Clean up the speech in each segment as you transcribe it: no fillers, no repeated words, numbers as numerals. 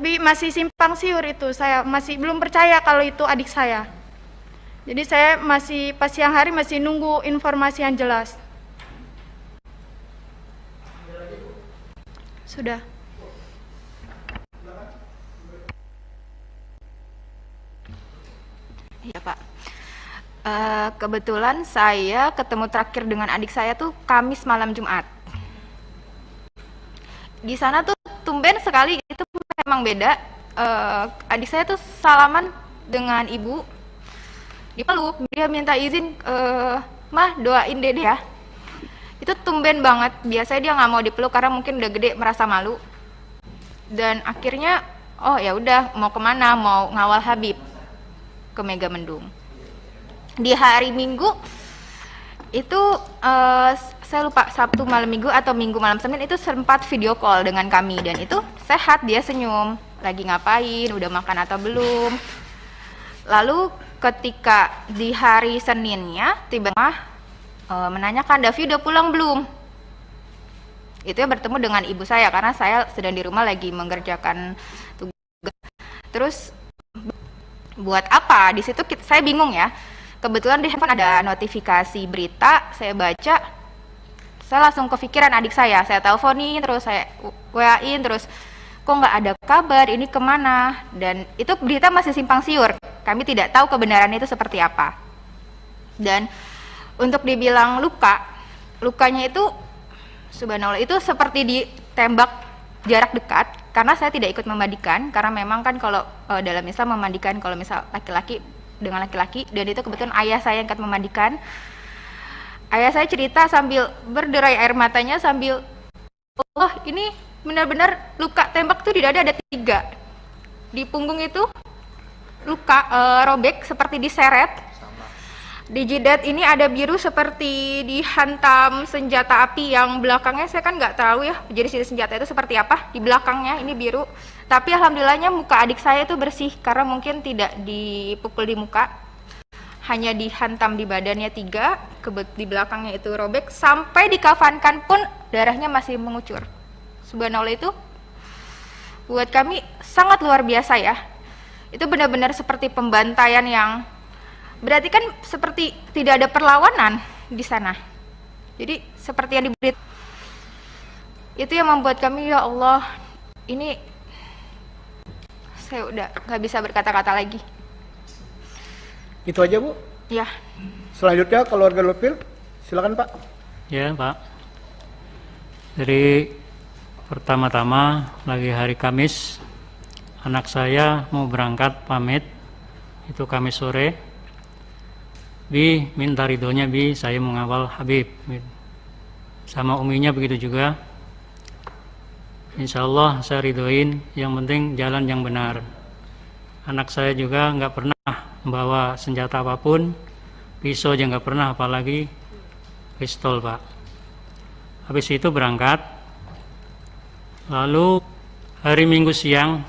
Tapi masih simpang siur itu, saya masih belum percaya kalau itu adik saya. Jadi saya masih pas siang hari masih nunggu informasi yang jelas. Sudah. Iya Pak. Kebetulan saya ketemu terakhir dengan adik saya tuh Kamis malam Jumat. Di sana tuh tumben sekali, itu memang beda. Adik saya tuh salaman dengan ibu, dipeluk, dia minta izin, mah doain dede ya. Itu tumben banget. Biasanya dia nggak mau dipeluk karena mungkin udah gede merasa malu. Dan akhirnya, oh ya udah, mau kemana? Mau ngawal Habib ke Megamendung. Di hari Minggu itu saya lupa Sabtu malam Minggu atau Minggu malam Senin itu sempat video call dengan kami, dan itu sehat, dia senyum, lagi ngapain, udah makan atau belum. Lalu ketika di hari Seninnya tiba-tiba menanyakan, Davi udah pulang belum? Itu ya bertemu dengan ibu saya karena saya sedang di rumah lagi mengerjakan tugas. Terus buat apa? Di situ saya bingung ya. Kebetulan di handphone ada notifikasi berita, saya baca, saya langsung kepikiran adik saya teleponin, terus saya WA-in, terus kok nggak ada kabar, ini kemana? Dan itu berita masih simpang siur, kami tidak tahu kebenarannya itu seperti apa. Dan untuk dibilang lukanya itu, subhanallah, itu seperti ditembak jarak dekat, karena saya tidak ikut memandikan, karena memang kan kalau dalam Islam memandikan kalau misal laki-laki dengan laki-laki, dan itu kebetulan ayah saya yang akan memandikan. Ayah saya cerita sambil berderai air matanya, sambil, oh ini benar-benar luka tembak tuh di dada ada 3, di punggung itu luka robek seperti diseret, di jidat ini ada biru seperti dihantam senjata api, yang belakangnya saya kan nggak tahu ya jadi senjata itu seperti apa, di belakangnya ini biru. Tapi alhamdulillahnya muka adik saya itu bersih karena mungkin tidak dipukul di muka, hanya dihantam di badannya 3, di belakangnya itu robek, sampai dikafankan pun darahnya masih mengucur. Subhanallah, itu buat kami sangat luar biasa ya. Itu benar-benar seperti pembantaian, yang berarti kan seperti tidak ada perlawanan di sana. Jadi seperti yang diberi, itu yang membuat kami, ya Allah, ini saya udah nggak bisa berkata-kata lagi. Itu aja Bu? Ya. Selanjutnya keluarga Lutfil, silakan Pak. Ya Pak. Jadi pertama-tama lagi hari Kamis, anak saya mau berangkat pamit, itu Kamis sore. Bi, minta ridhonya Bi, saya mau ngawal Habib. Sama uminya begitu juga. Insya Allah saya ridhoin, yang penting jalan yang benar. Anak saya juga nggak pernah membawa senjata apapun, pisau aja nggak pernah, apalagi pistol Pak. Habis itu berangkat. Lalu hari Minggu siang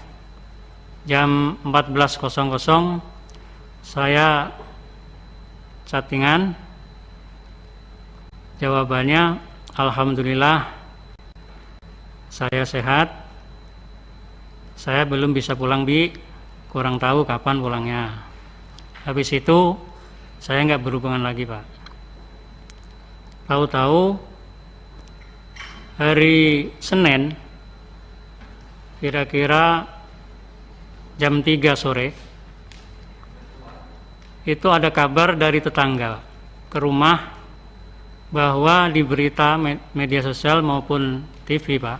jam 14.00 saya chattingan, jawabannya alhamdulillah saya sehat, saya belum bisa pulang Bi, kurang tahu kapan pulangnya. Habis itu saya nggak berhubungan lagi Pak. Tahu-tahu hari Senin kira-kira jam 3 sore itu ada kabar dari tetangga ke rumah bahwa di berita media sosial maupun TV Pak,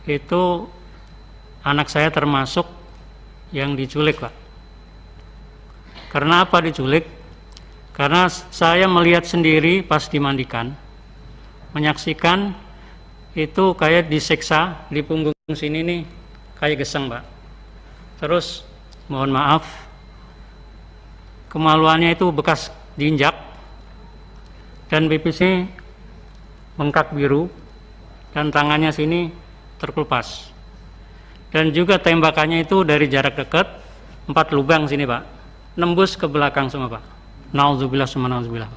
itu anak saya termasuk yang diculik Pak. Karena apa diculik? Karena saya melihat sendiri pas dimandikan, menyaksikan itu kayak disiksa di punggung sini nih, kayak geseng Pak. Terus mohon maaf, kemaluannya itu bekas diinjak, dan pipisnya bengkak biru, dan tangannya sini terkelupas. Dan juga tembakannya itu dari jarak dekat, 4 lubang sini Pak, nembus ke belakang semua Pak. Nauzubillah summa nauzubillah.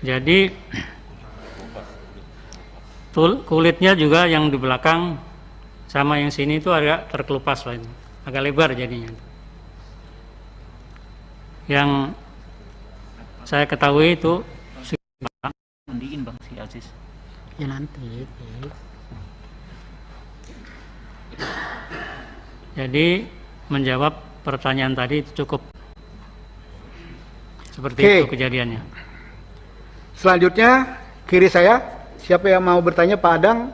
Jadi kulitnya juga yang di belakang sama yang sini itu agak terkelupas lah, ini agak lebar jadinya. Yang saya ketahui itu mandiin Bang si Aziz. Ya nanti. Jadi menjawab pertanyaan tadi itu cukup. Seperti Oke. itu kejadiannya. Selanjutnya kiri saya, siapa yang mau bertanya, Pak Adang?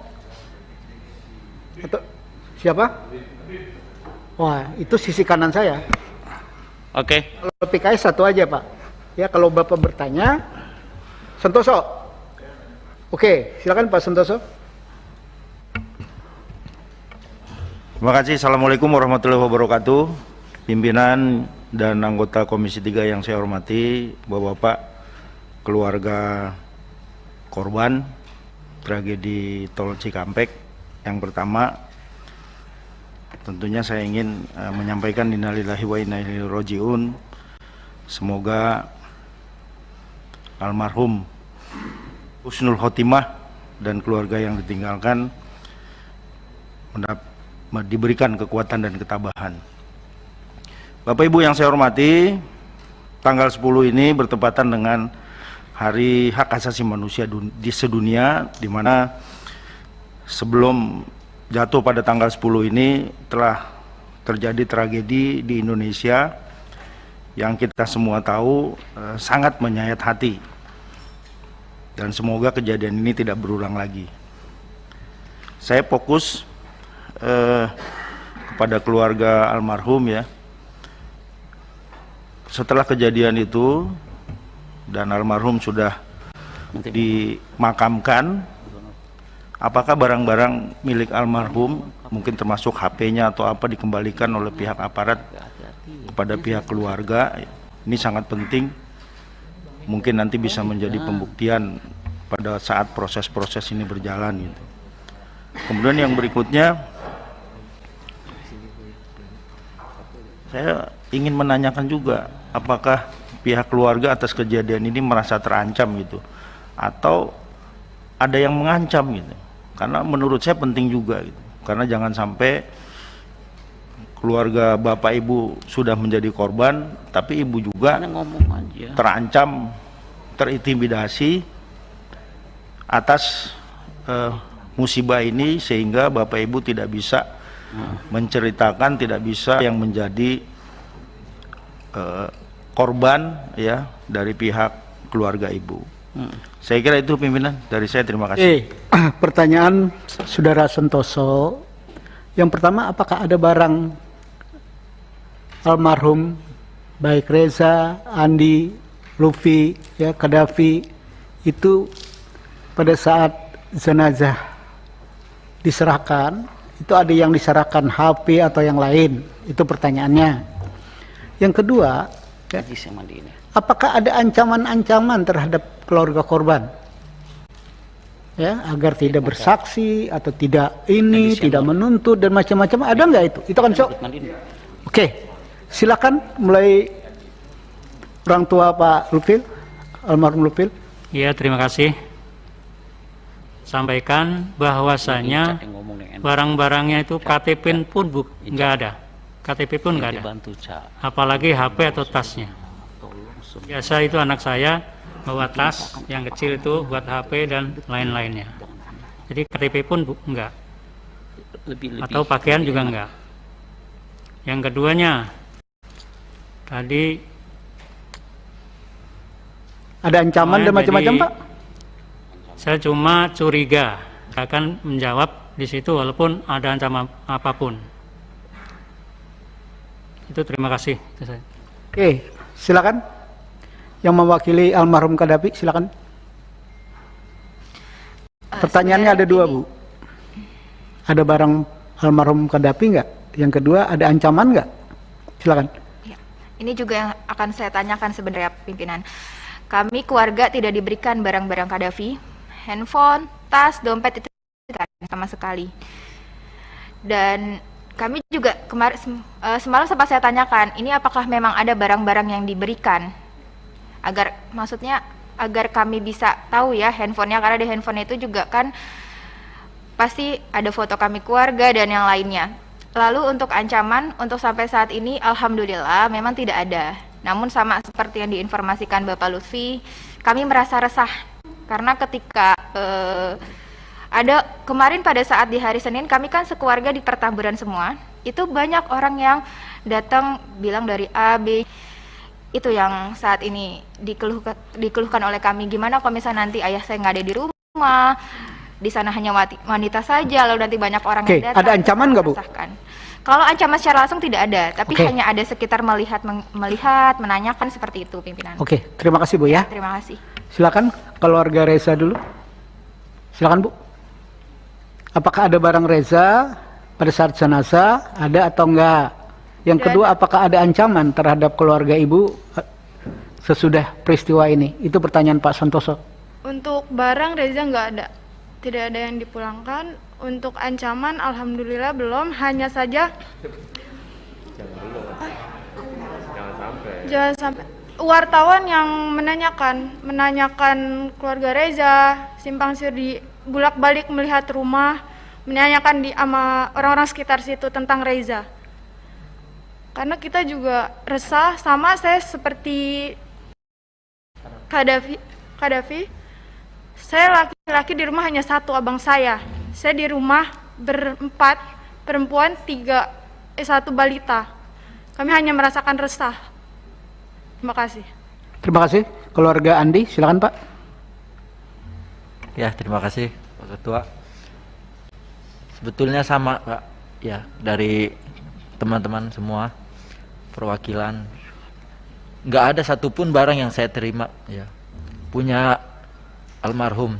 Atau siapa? Wah, itu sisi kanan saya. Oke. Kalau PKS satu aja, Pak. Ya, kalau Bapak bertanya, Sentoso. Oke, silakan Pak Sentoso. Terima kasih. Assalamualaikum warahmatullahi wabarakatuh. Pimpinan dan anggota Komisi 3 yang saya hormati, Bapak-bapak, keluarga korban tragedi Tol Cikampek. Yang pertama, tentunya saya ingin menyampaikan innalillahi wa inna ilaihi rajiun. Semoga almarhum husnul khotimah dan keluarga yang ditinggalkan diberikan kekuatan dan ketabahan. Bapak Ibu yang saya hormati, tanggal 10 ini bertepatan dengan Hari Hak Asasi Manusia di sedunia, di mana sebelum jatuh pada tanggal 10 ini telah terjadi tragedi di Indonesia yang kita semua tahu sangat menyayat hati, dan semoga kejadian ini tidak berulang lagi. Saya fokus kepada keluarga almarhum ya. Setelah kejadian itu dan almarhum sudah dimakamkan, apakah barang-barang milik almarhum, mungkin termasuk HP-nya atau apa, dikembalikan oleh pihak aparat kepada pihak keluarga? Ini sangat penting, mungkin nanti bisa menjadi pembuktian pada saat proses-proses ini berjalan gitu. Kemudian yang berikutnya, saya ingin menanyakan juga, apakah pihak keluarga atas kejadian ini merasa terancam gitu, atau ada yang mengancam gitu? Karena menurut saya penting juga gitu, karena jangan sampai keluarga Bapak Ibu sudah menjadi korban, tapi Ibu juga terancam, terintimidasi atas musibah ini, sehingga Bapak Ibu tidak bisa menceritakan, tidak bisa yang menjadi korban ya dari pihak keluarga Ibu. Saya kira itu pimpinan dari saya, terima kasih. Pertanyaan Saudara Sentoso. Yang pertama, apakah ada barang almarhum baik Reza, Andi, Lufi, ya, Kadafi itu pada saat jenazah diserahkan, itu ada yang diserahkan HP atau yang lain? Itu pertanyaannya. Yang kedua, ya, apakah ada ancaman-ancaman terhadap keluarga korban, ya, agar tidak bersaksi atau tidak ini, tidak menuntut dan macam-macam? Ada nggak itu? Itu kan sok. Oke, silakan mulai orang tua Pak Lupil, almarhum Lupil. Ya, terima kasih. Sampaikan bahwasanya barang-barangnya itu KTP pun nggak ada, KTP pun nggak ada, apalagi HP atau tasnya. Biasa itu anak saya bawa tas yang kecil itu buat HP dan lain-lainnya. Jadi KTP pun enggak, atau pakaian juga enggak. Yang keduanya, tadi ada ancaman dan macam-macam, Pak? Saya cuma curiga, akan menjawab di situ walaupun ada ancaman apapun. Itu terima kasih. Itu saya. Oke, silakan. Yang mewakili almarhum Kadafi, silakan. Pertanyaannya ada dua, Bu. Ada barang almarhum Kadafi nggak? Yang kedua, ada ancaman nggak? Silakan. Ya, ini juga yang akan saya tanyakan sebenarnya, pimpinan. Kami keluarga tidak diberikan barang-barang Kadafi, handphone, tas, dompet itu tidak sama sekali. Dan kami juga kemarin semalam sempat saya tanyakan, ini apakah memang ada barang-barang yang diberikan? Agar maksudnya agar kami bisa tahu ya handphonenya, karena di handphone itu juga kan pasti ada foto kami keluarga dan yang lainnya. Lalu untuk ancaman, untuk sampai saat ini alhamdulillah memang tidak ada. Namun sama seperti yang diinformasikan Bapak Lutfi, kami merasa resah karena ketika ada kemarin pada saat di hari Senin, kami kan sekeluarga di Pertamburan semua, itu banyak orang yang datang bilang dari A, B. Itu yang saat ini dikeluhkan oleh kami. Gimana kalau misalnya nanti ayah saya nggak ada di rumah, di sana hanya wanita saja, lalu nanti banyak orang yang datang. Ada ancaman nggak, Bu? Kalau ancaman secara langsung tidak ada, tapi hanya ada sekitar melihat, menanyakan seperti itu, pimpinan. Oke, terima kasih Bu ya. Terima kasih. Silakan keluarga Reza dulu. Silakan Bu. Apakah ada barang Reza pada saat jenazah? Ada atau enggak? Yang kedua, apakah ada ancaman terhadap keluarga Ibu sesudah peristiwa ini? Itu pertanyaan Pak Santoso. Untuk barang Reza nggak ada, tidak ada yang dipulangkan. Untuk ancaman alhamdulillah belum, hanya saja jangan sampai wartawan yang menanyakan keluarga Reza, simpang siur di bolak-balik melihat rumah, menanyakan sama orang-orang sekitar situ tentang Reza. Karena kita juga resah, sama saya seperti Kadafi. Saya laki-laki di rumah hanya satu, abang saya. Saya di rumah berempat, perempuan 1 balita. Kami hanya merasakan resah. Terima kasih. Terima kasih. Keluarga Andi, silakan Pak. Ya, terima kasih Pak Ketua. Sebetulnya sama Pak, ya, dari teman-teman semua perwakilan, nggak ada satupun barang yang saya terima ya punya almarhum,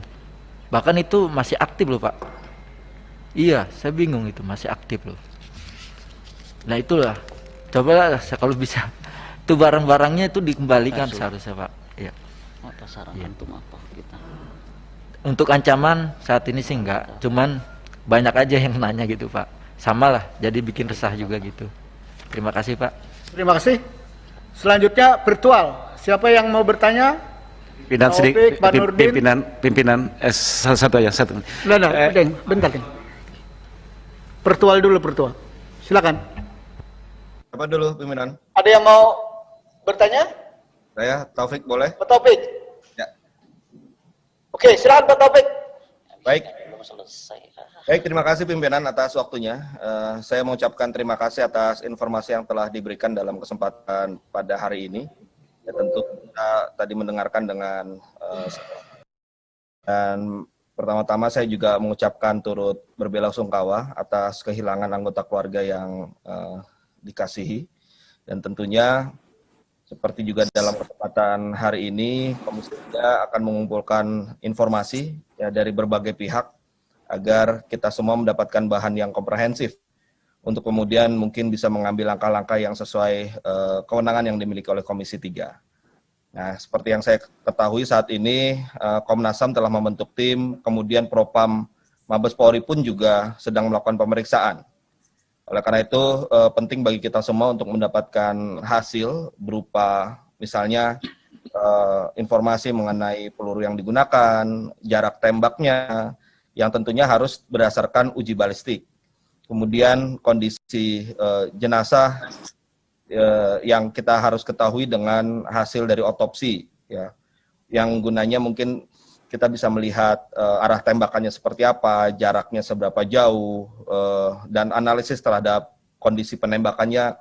bahkan itu masih aktif loh Pak. Iya, saya bingung, itu masih aktif loh. Nah itulah, cobalah kalau bisa itu barang-barangnya itu dikembalikan seharusnya Pak ya. Untuk ancaman saat ini sih enggak, cuman banyak aja yang nanya gitu Pak, sama lah, jadi bikin resah juga gitu. Terima kasih Pak. Terima kasih. Selanjutnya virtual. Siapa yang mau bertanya? Pimpinan satu aja, satu. Bentar. Virtual dulu, virtual. Silakan. Apa dulu, pimpinan? Ada yang mau bertanya? Saya, Taufik, boleh? Pak Taufik. Ya. Oke, silakan Pak Taufik. Baik. Baik, terima kasih pimpinan atas waktunya. Saya mengucapkan terima kasih atas informasi yang telah diberikan dalam kesempatan pada hari ini. Ya, tentu kita tadi mendengarkan dengan dan pertama-tama saya juga mengucapkan turut berbelasungkawa atas kehilangan anggota keluarga yang dikasihi, dan tentunya seperti juga dalam kesempatan hari ini Komisi 3 akan mengumpulkan informasi ya dari berbagai pihak agar kita semua mendapatkan bahan yang komprehensif untuk kemudian mungkin bisa mengambil langkah-langkah yang sesuai kewenangan yang dimiliki oleh Komisi 3. Nah, seperti yang saya ketahui saat ini Komnas HAM telah membentuk tim, kemudian Propam Mabes Polri pun juga sedang melakukan pemeriksaan. Oleh karena itu penting bagi kita semua untuk mendapatkan hasil berupa misalnya informasi mengenai peluru yang digunakan, jarak tembaknya, yang tentunya harus berdasarkan uji balistik. Kemudian kondisi jenazah yang kita harus ketahui dengan hasil dari otopsi, ya, yang gunanya mungkin kita bisa melihat arah tembakannya seperti apa, jaraknya seberapa jauh, dan analisis terhadap kondisi penembakannya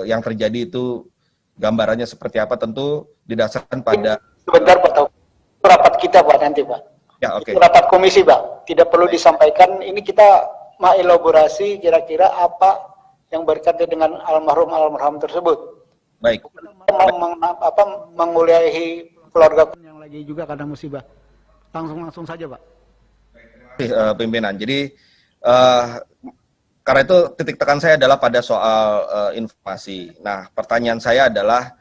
yang terjadi itu gambarannya seperti apa, tentu didasarkan pada... Sebentar Pak Taufik, rapat kita Pak nanti Pak. Ya, oke. Rapat komisi Pak, tidak perlu disampaikan, ini kita mengelaborasi kira-kira apa yang berkaitan dengan almarhum tersebut. Baik. Menguliahi keluarga yang lagi juga karena musibah. Langsung saja Pak. Pimpinan. Jadi karena itu titik tekan saya adalah pada soal informasi. Nah, pertanyaan saya adalah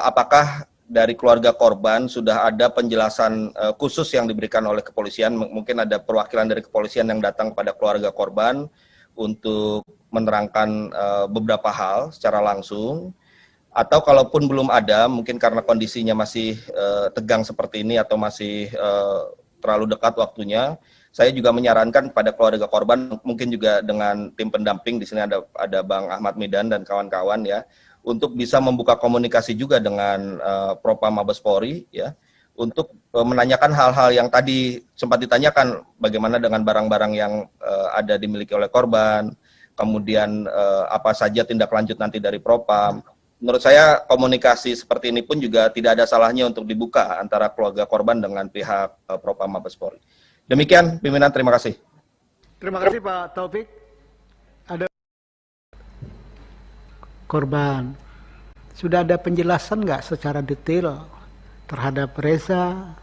apakah dari keluarga korban sudah ada penjelasan khusus yang diberikan oleh kepolisian? Mungkin ada perwakilan dari kepolisian yang datang pada keluarga korban untuk menerangkan beberapa hal secara langsung, atau kalaupun belum ada, mungkin karena kondisinya masih tegang seperti ini atau masih terlalu dekat waktunya, saya juga menyarankan kepada keluarga korban, mungkin juga dengan tim pendamping, di sini ada Bang Ahmad Midan dan kawan-kawan ya, untuk bisa membuka komunikasi juga dengan Propam Mabes Polri ya, untuk menanyakan hal-hal yang tadi sempat ditanyakan, bagaimana dengan barang-barang yang ada dimiliki oleh korban, kemudian apa saja tindak lanjut nanti dari Propam. Menurut saya komunikasi seperti ini pun juga tidak ada salahnya untuk dibuka antara keluarga korban dengan pihak Propam Mabes Polri. Demikian pimpinan, terima kasih. Terima kasih Pak Taufik. Ada korban. Sudah ada penjelasan nggak secara detail terhadap Reza,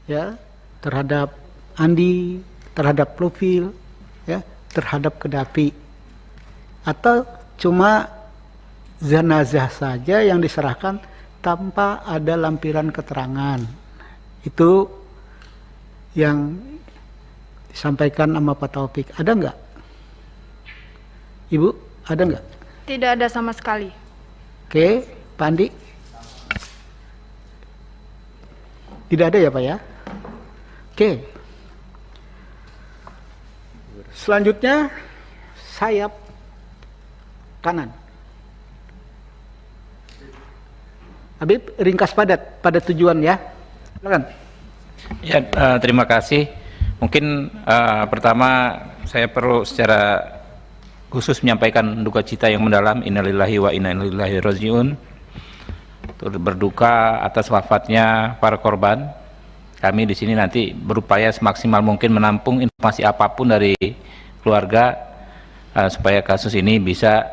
ya, terhadap Andi, terhadap Profil, ya, terhadap Kedapi, atau cuma jenazah saja yang diserahkan tanpa ada lampiran keterangan? Itu yang disampaikan sama Pak Taufik. Ada nggak? Ibu, ada nggak? Tidak ada sama sekali. Oke, Pak Andi? Tidak ada ya Pak ya? Oke. Selanjutnya, sayap kanan. Habib, ringkas padat pada tujuan ya. Silakan. Ya, terima kasih. Mungkin pertama saya perlu secara khusus menyampaikan duka cita yang mendalam, innalillahi wa inna ilaihi rajiun. Turut berduka atas wafatnya para korban. Kami di sini nanti berupaya semaksimal mungkin menampung informasi apapun dari keluarga supaya kasus ini bisa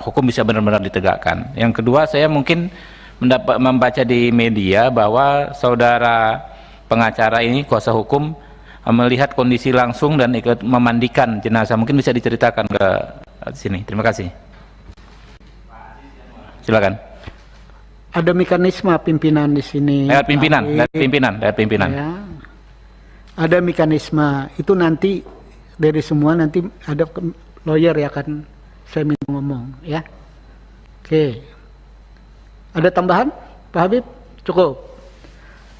hukum bisa benar-benar ditegakkan. Yang kedua, saya mungkin membaca di media bahwa saudara pengacara ini, kuasa hukum, melihat kondisi langsung dan ikut memandikan jenazah. Mungkin bisa diceritakan ke sini. Terima kasih. Silakan. Ada mekanisme pimpinan di sini. Lihat pimpinan. Ya. Ada mekanisme. Itu nanti dari semua nanti ada lawyer ya akan saya minta ngomong ya. Oke. Ada tambahan Pak Habib? Cukup.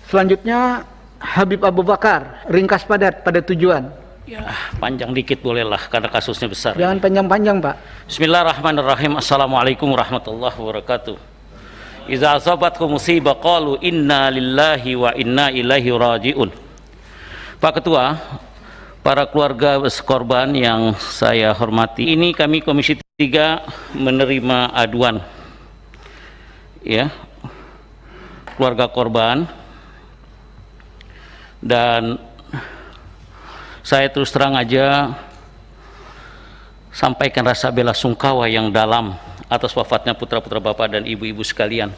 Selanjutnya Habib Abu Bakar, ringkas padat pada tujuan. Ya, panjang dikit bolehlah karena kasusnya besar. Jangan panjang-panjang Pak. Bismillahirrahmanirrahim. Assalamualaikum warahmatullahi wabarakatuh. Iza asabatkum musibah qalu inna lillahi wa inna ilaihi rajiun. Pak Ketua, para keluarga korban yang saya hormati, ini kami Komisi 3 menerima aduan ya keluarga korban, dan saya terus terang aja sampaikan rasa bela sungkawa yang dalam atas wafatnya putra-putra Bapak dan ibu-ibu sekalian.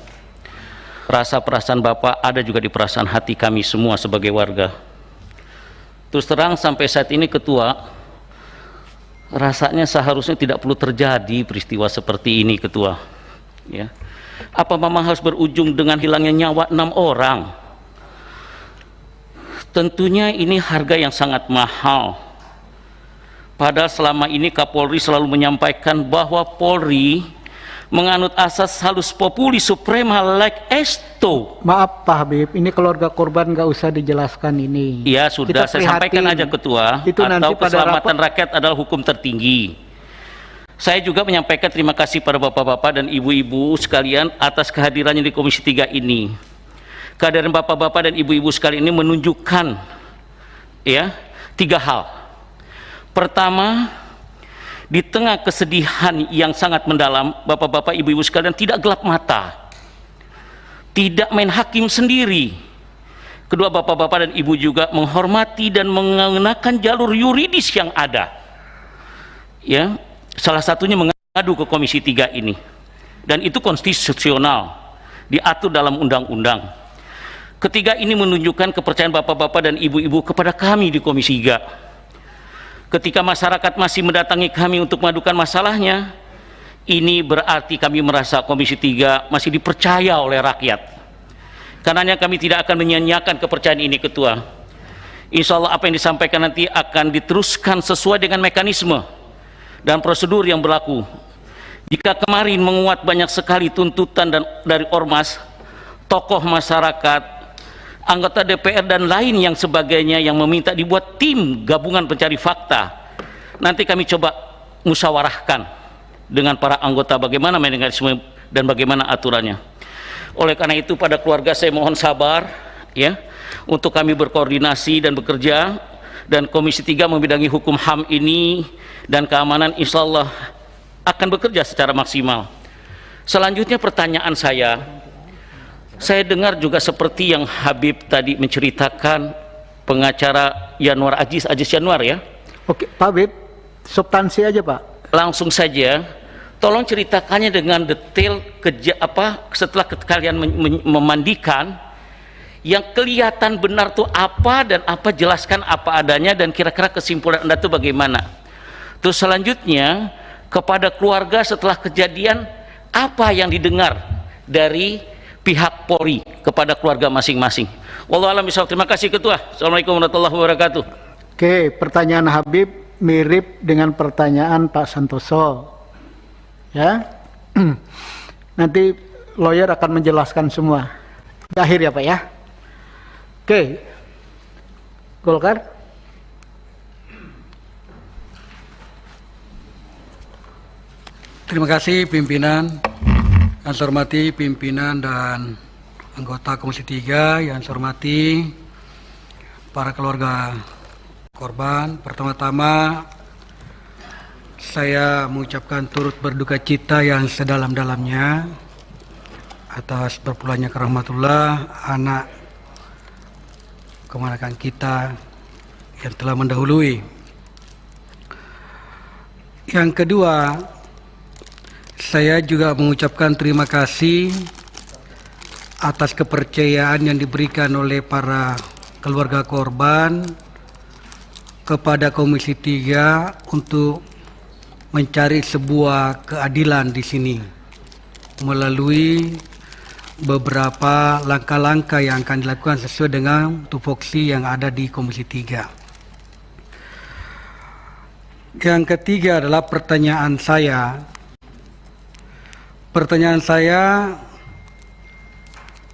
Rasa perasaan Bapak ada juga di perasaan hati kami semua sebagai warga. Terus terang sampai saat ini Ketua, rasanya seharusnya tidak perlu terjadi peristiwa seperti ini Ketua ya. Apa memang harus berujung dengan hilangnya nyawa 6 orang? Tentunya ini harga yang sangat mahal. Padahal selama ini Kapolri selalu menyampaikan bahwa Polri menganut asas halus populi suprema like esto. Maaf Pak Habib, ini keluarga korban nggak usah dijelaskan ini. Ya sudah, saya sampaikan aja Ketua, itu atau keselamatan rakyat adalah hukum tertinggi. Saya juga menyampaikan terima kasih pada bapak-bapak dan ibu-ibu sekalian atas kehadirannya di Komisi 3 ini. Kehadiran bapak-bapak dan ibu-ibu sekalian ini menunjukkan ya 3 hal. Pertama, di tengah kesedihan yang sangat mendalam, bapak-bapak, ibu-ibu sekalian tidak gelap mata, tidak main hakim sendiri. Kedua, bapak-bapak dan ibu juga menghormati dan menggunakan jalur yuridis yang ada. Ya, salah satunya mengadu ke Komisi 3 ini, dan itu konstitusional, diatur dalam undang-undang. Ketiga, ini menunjukkan kepercayaan bapak-bapak dan ibu-ibu kepada kami di Komisi 3. Ketika masyarakat masih mendatangi kami untuk mengadukan masalahnya, ini berarti kami merasa Komisi 3 masih dipercaya oleh rakyat. Karenanya kami tidak akan menyia-nyiakan kepercayaan ini Ketua. Insya Allah apa yang disampaikan nanti akan diteruskan sesuai dengan mekanisme dan prosedur yang berlaku. Jika kemarin menguat banyak sekali tuntutan dari ormas, tokoh masyarakat, anggota DPR dan lain yang sebagainya yang meminta dibuat tim gabungan pencari fakta. Nanti kami coba musyawarahkan dengan para anggota bagaimana mekanisme dan bagaimana aturannya. Oleh karena itu pada keluarga saya mohon sabar ya untuk kami berkoordinasi dan bekerja, dan Komisi 3 membidangi hukum HAM ini dan keamanan insya Allah akan bekerja secara maksimal. Selanjutnya pertanyaan saya dengar juga seperti yang Habib tadi menceritakan pengacara Yanwar Aziz Yanwar ya. Oke, Pak Habib, substansi aja Pak. Langsung saja, tolong ceritakannya dengan detail setelah kalian memandikan yang kelihatan benar tuh apa dan apa, jelaskan apa adanya dan kira-kira kesimpulan Anda tuh bagaimana. Terus selanjutnya kepada keluarga setelah kejadian apa yang didengar dari pihak Polri kepada keluarga masing-masing. Wallahu a'lam bishawab. Terima kasih Ketua. Assalamualaikum warahmatullahi wabarakatuh. Oke, pertanyaan Habib mirip dengan pertanyaan Pak Santoso. Ya. Nanti lawyer akan menjelaskan semua. Di akhir ya Pak ya. Oke. Golkar. Terima kasih pimpinan. Yang saya hormati pimpinan dan anggota Komisi 3, yang saya hormati para keluarga korban. Pertama-tama saya mengucapkan turut berduka cita yang sedalam-dalamnya atas berpulangnya ke rahmatullah anak keponakan kita yang telah mendahului. Yang kedua, saya juga mengucapkan terima kasih atas kepercayaan yang diberikan oleh para keluarga korban kepada Komisi 3 untuk mencari sebuah keadilan di sini melalui beberapa langkah-langkah yang akan dilakukan sesuai dengan tupoksi yang ada di Komisi 3. Yang ketiga adalah pertanyaan saya.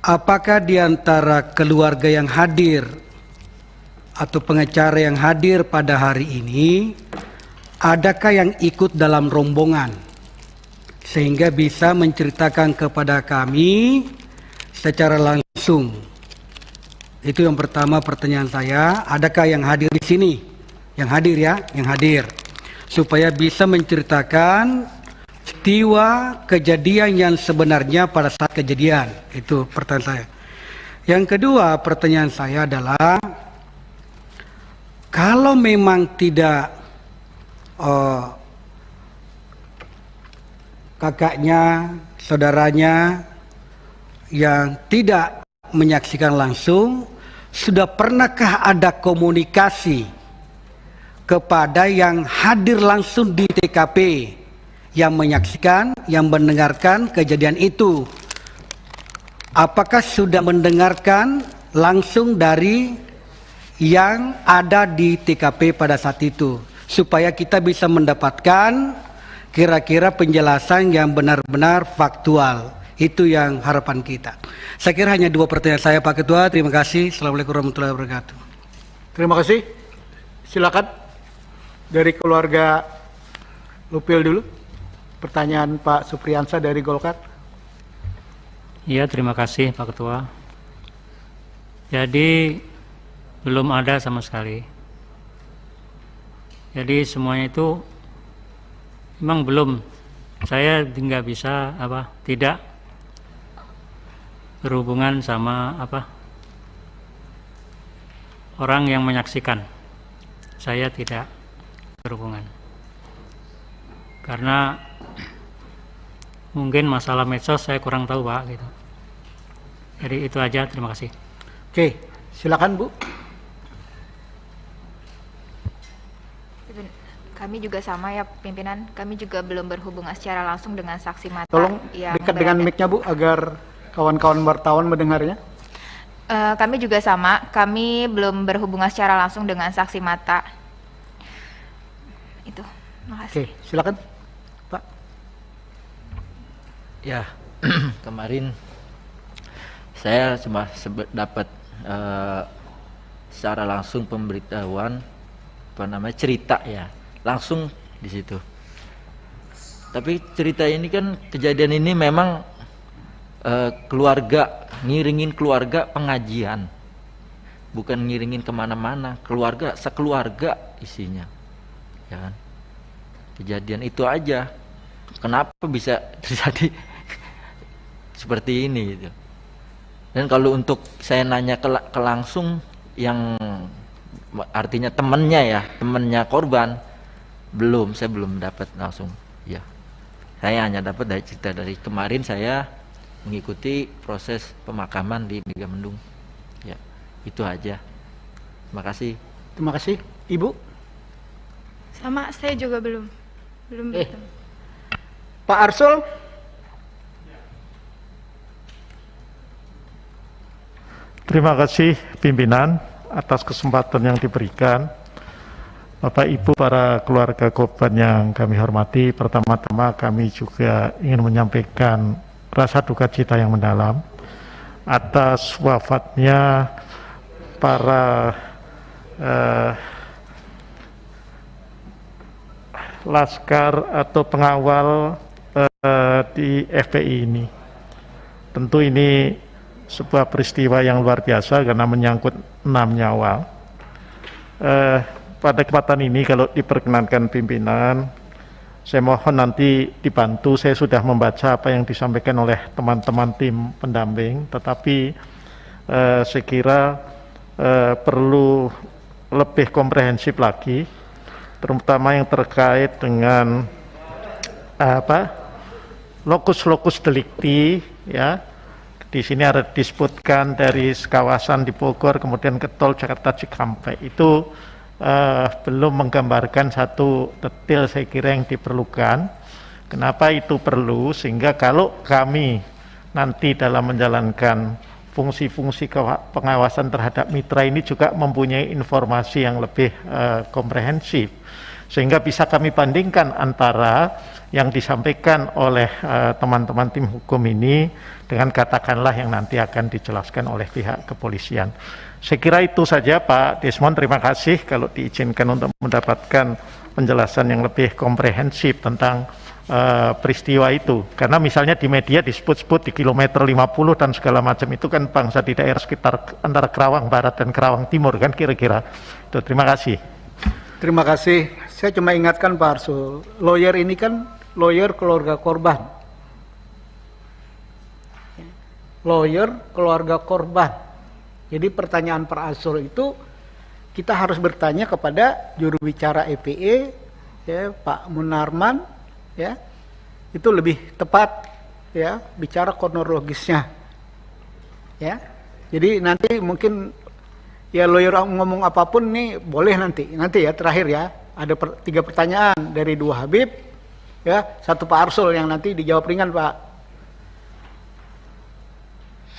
Apakah di antara keluarga yang hadir atau pengacara yang hadir pada hari ini, adakah yang ikut dalam rombongan sehingga bisa menceritakan kepada kami secara langsung? Itu yang pertama pertanyaan saya. Adakah yang hadir di sini? Yang hadir ya, yang hadir, supaya bisa menceritakan peristiwa kejadian yang sebenarnya pada saat kejadian. Itu pertanyaan saya. Yang kedua pertanyaan saya adalah, kalau memang tidak kakaknya, saudaranya yang tidak menyaksikan langsung, sudah pernahkah ada komunikasi kepada yang hadir langsung di TKP, yang menyaksikan, yang mendengarkan kejadian itu? Apakah sudah mendengarkan langsung dari yang ada di TKP pada saat itu, supaya kita bisa mendapatkan kira-kira penjelasan yang benar-benar faktual? Itu yang harapan kita. Saya kira hanya dua pertanyaan saya Pak Ketua. Terima kasih. Assalamualaikum warahmatullahi wabarakatuh. Terima kasih. Silakan dari keluarga Lupil dulu. Pertanyaan Pak Supriyansa dari Golkar. Iya, terima kasih Pak Ketua. Jadi belum ada sama sekali. Jadi semuanya itu memang belum. Saya nggak bisa tidak berhubungan sama orang yang menyaksikan. Saya tidak berhubungan. Karena mungkin masalah medsos saya kurang tahu Pak gitu. Jadi itu aja, terima kasih. Oke, silakan Bu. Kami juga sama ya pimpinan, kami juga belum berhubungan secara langsung dengan saksi mata. Tolong yang dekat dengan mic-nya Bu, agar kawan-kawan wartawan mendengarnya. Kami juga sama, kami belum berhubungan secara langsung dengan saksi mata. Itu, makasih. Oke, silakan Pak. Ya, kemarin saya cuma dapat secara langsung pemberitahuan cerita ya, langsung di situ. Tapi cerita ini kan, kejadian ini memang keluarga, ngiringin keluarga pengajian, bukan ngiringin kemana-mana, keluarga, sekeluarga isinya, ya kan? Kejadian itu aja, kenapa bisa terjadi seperti ini gitu. Dan kalau untuk saya nanya ke langsung, yang artinya temennya korban, saya belum dapat langsung. Ya, saya hanya dapat dari cerita dari kemarin saya mengikuti proses pemakaman di Megamendung. Ya, itu aja. Terima kasih. Terima kasih. Ibu? Sama, saya juga belum bertemu. Pak Arsul? Terima kasih pimpinan atas kesempatan yang diberikan. Bapak Ibu, para keluarga korban yang kami hormati, pertama-tama kami juga ingin menyampaikan rasa duka cita yang mendalam atas wafatnya para laskar atau pengawal di FPI ini. Tentu ini sebuah peristiwa yang luar biasa karena menyangkut 6 nyawa. Pada kesempatan ini, kalau diperkenankan pimpinan, saya mohon nanti dibantu. Saya sudah membaca apa yang disampaikan oleh teman-teman tim pendamping, tetapi saya kira perlu lebih komprehensif lagi, terutama yang terkait dengan lokus delikti, ya. Di sini ada disebutkan dari kawasan di Bogor kemudian ke tol Jakarta Cikampek, itu belum menggambarkan satu detail saya kira yang diperlukan. Kenapa itu perlu? Sehingga kalau kami nanti dalam menjalankan fungsi-fungsi pengawasan terhadap mitra ini juga mempunyai informasi yang lebih komprehensif, sehingga bisa kami bandingkan antara yang disampaikan oleh teman-teman tim hukum ini dengan katakanlah yang nanti akan dijelaskan oleh pihak kepolisian. Saya kira itu saja Pak Desmond, terima kasih kalau diizinkan untuk mendapatkan penjelasan yang lebih komprehensif tentang peristiwa itu. Karena misalnya di media disebut-sebut di kilometer 50 dan segala macam, itu kan bangsa di daerah sekitar antara Kerawang Barat dan Kerawang Timur kan kira-kira. Itu, terima kasih. Terima kasih. Saya cuma ingatkan Pak Arsul, lawyer ini kan lawyer keluarga korban. Lawyer keluarga korban. Jadi pertanyaan Pak Arsul itu kita harus bertanya kepada juru bicara EPE, ya, Pak Munarman, ya, itu lebih tepat, ya, bicara kronologisnya, ya. Jadi nanti mungkin ya lawyer ngomong apapun nih boleh nanti ya terakhir ya ada 3 pertanyaan dari 2 Habib, ya, 1 Pak Arsul yang nanti dijawab ringan Pak.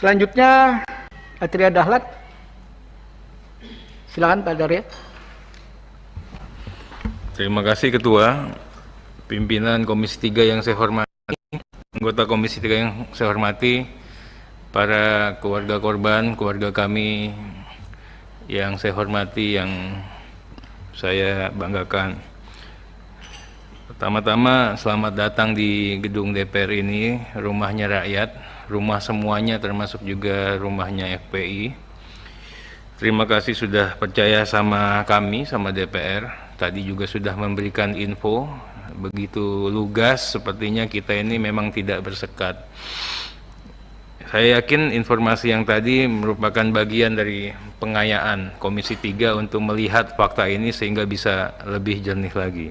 Selanjutnya Atria Dahlan, silakan Pak Darya. Terima kasih Ketua, pimpinan Komisi 3 yang saya hormati, anggota Komisi 3 yang saya hormati, para keluarga korban, keluarga kami yang saya hormati, yang saya banggakan. Pertama-tama selamat datang di gedung DPR ini, rumahnya rakyat, rumah semuanya termasuk juga rumahnya FPI. Terima kasih sudah percaya sama kami, sama DPR. Tadi juga sudah memberikan info, begitu lugas, sepertinya kita ini memang tidak bersekat. Saya yakin informasi yang tadi merupakan bagian dari pengayaan Komisi 3 untuk melihat fakta ini sehingga bisa lebih jernih lagi.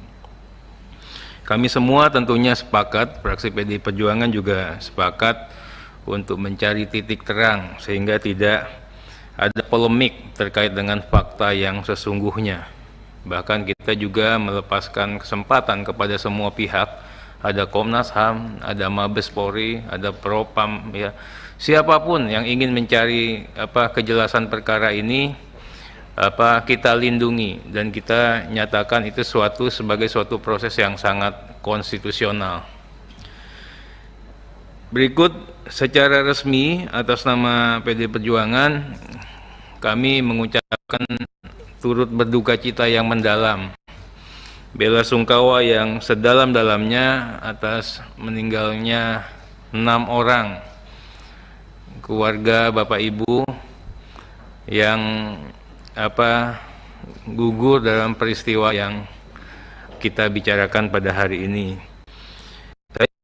Kami semua tentunya sepakat, fraksi PDI Perjuangan juga sepakat untuk mencari titik terang sehingga tidak ada polemik terkait dengan fakta yang sesungguhnya. Bahkan kita juga melepaskan kesempatan kepada semua pihak, ada Komnas HAM, ada Mabes Polri, ada Propam, ya, siapapun yang ingin mencari kejelasan perkara ini, kita lindungi dan kita nyatakan itu sebagai suatu proses yang sangat konstitusional. Berikut secara resmi atas nama PDI Perjuangan kami mengucapkan turut berduka cita yang mendalam, bela sungkawa yang sedalam-dalamnya atas meninggalnya 6 orang keluarga Bapak Ibu yang gugur dalam peristiwa yang kita bicarakan pada hari ini.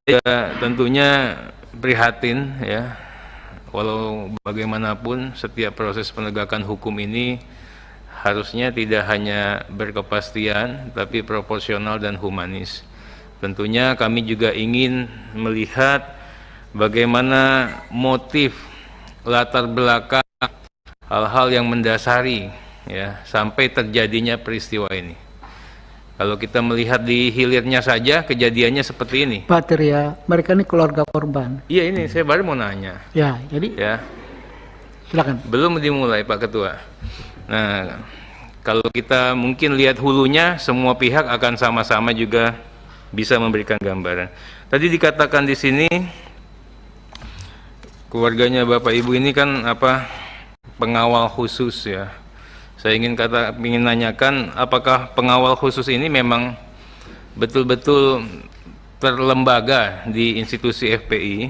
Saya tentunya prihatin ya, walau bagaimanapun setiap proses penegakan hukum ini harusnya tidak hanya berkepastian tapi proporsional dan humanis. Tentunya kami juga ingin melihat bagaimana motif, latar belakang, hal-hal yang mendasari ya sampai terjadinya peristiwa ini. Kalau kita melihat di hilirnya saja kejadiannya seperti ini. Pak Arteria, mereka ini keluarga korban. Iya, ini saya baru mau nanya. Ya, jadi Ya. silakan. Belum dimulai Pak Ketua. Nah, kalau kita mungkin lihat hulunya, semua pihak akan sama-sama juga bisa memberikan gambaran. Tadi dikatakan di sini keluarganya Bapak Ibu ini kan pengawal khusus ya. Saya ingin nanyakan apakah pengawal khusus ini memang betul-betul terlembaga di institusi FPI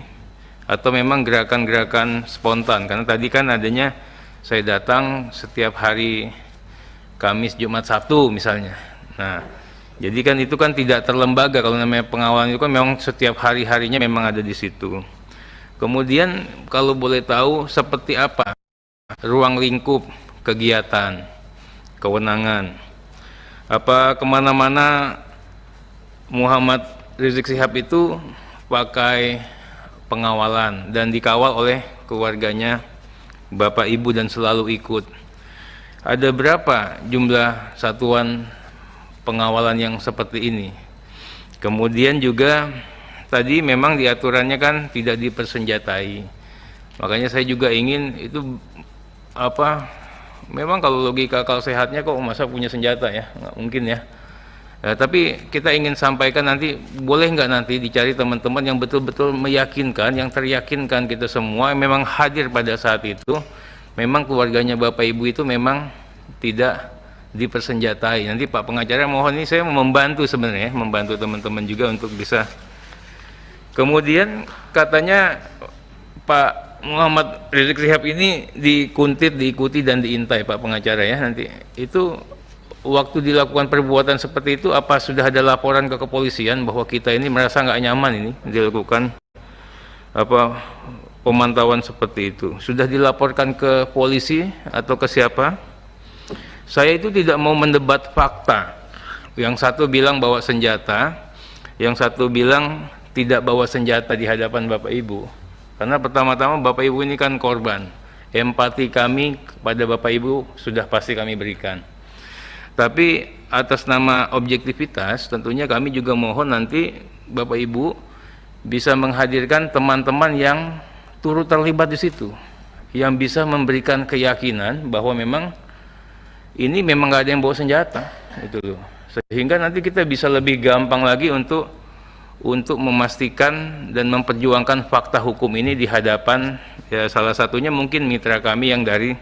atau memang gerakan-gerakan spontan? Karena tadi kan adanya saya datang setiap hari Kamis, Jumat, Sabtu misalnya. Nah, jadi kan itu kan tidak terlembaga. Kalau namanya pengawalan itu kan memang setiap hari-harinya memang ada di situ. Kemudian kalau boleh tahu seperti apa ruang lingkup kegiatan, kewenangan, apa kemana-mana Muhammad Rizik Syihab itu pakai pengawalan dan dikawal oleh keluarganya Bapak Ibu dan selalu ikut. Ada berapa jumlah satuan pengawalan yang seperti ini? Kemudian juga tadi memang di aturannya kan tidak dipersenjatai. Makanya saya juga ingin itu memang kalau logika akal sehatnya kok masa punya senjata ya, nggak mungkin ya. Tapi kita ingin sampaikan nanti, boleh nggak nanti dicari teman-teman yang betul-betul meyakinkan, yang teryakinkan kita semua memang hadir pada saat itu, memang keluarganya Bapak Ibu itu memang tidak dipersenjatai. Nanti Pak pengacara mohon, ini saya membantu sebenarnya, membantu teman-teman juga untuk bisa. Kemudian katanya Pak Muhammad Rizik Syihab ini dikuntit, diikuti dan diintai Pak pengacara ya, nanti itu waktu dilakukan perbuatan seperti itu apa sudah ada laporan ke kepolisian bahwa kita ini merasa nggak nyaman ini dilakukan pemantauan seperti itu? Sudah dilaporkan ke polisi atau ke siapa? Saya itu tidak mau mendebat fakta. Yang satu bilang bawa senjata, yang satu bilang tidak bawa senjata di hadapan Bapak Ibu. Karena pertama-tama Bapak Ibu ini kan korban. Empati kami kepada Bapak Ibu sudah pasti kami berikan. Tapi atas nama objektivitas tentunya kami juga mohon nanti Bapak Ibu bisa menghadirkan teman-teman yang turut terlibat di situ, yang bisa memberikan keyakinan bahwa memang ini memang nggak ada yang bawa senjata, itu loh. Sehingga nanti kita bisa lebih gampang lagi untuk memastikan dan memperjuangkan fakta hukum ini di hadapan ya salah satunya mungkin mitra kami yang dari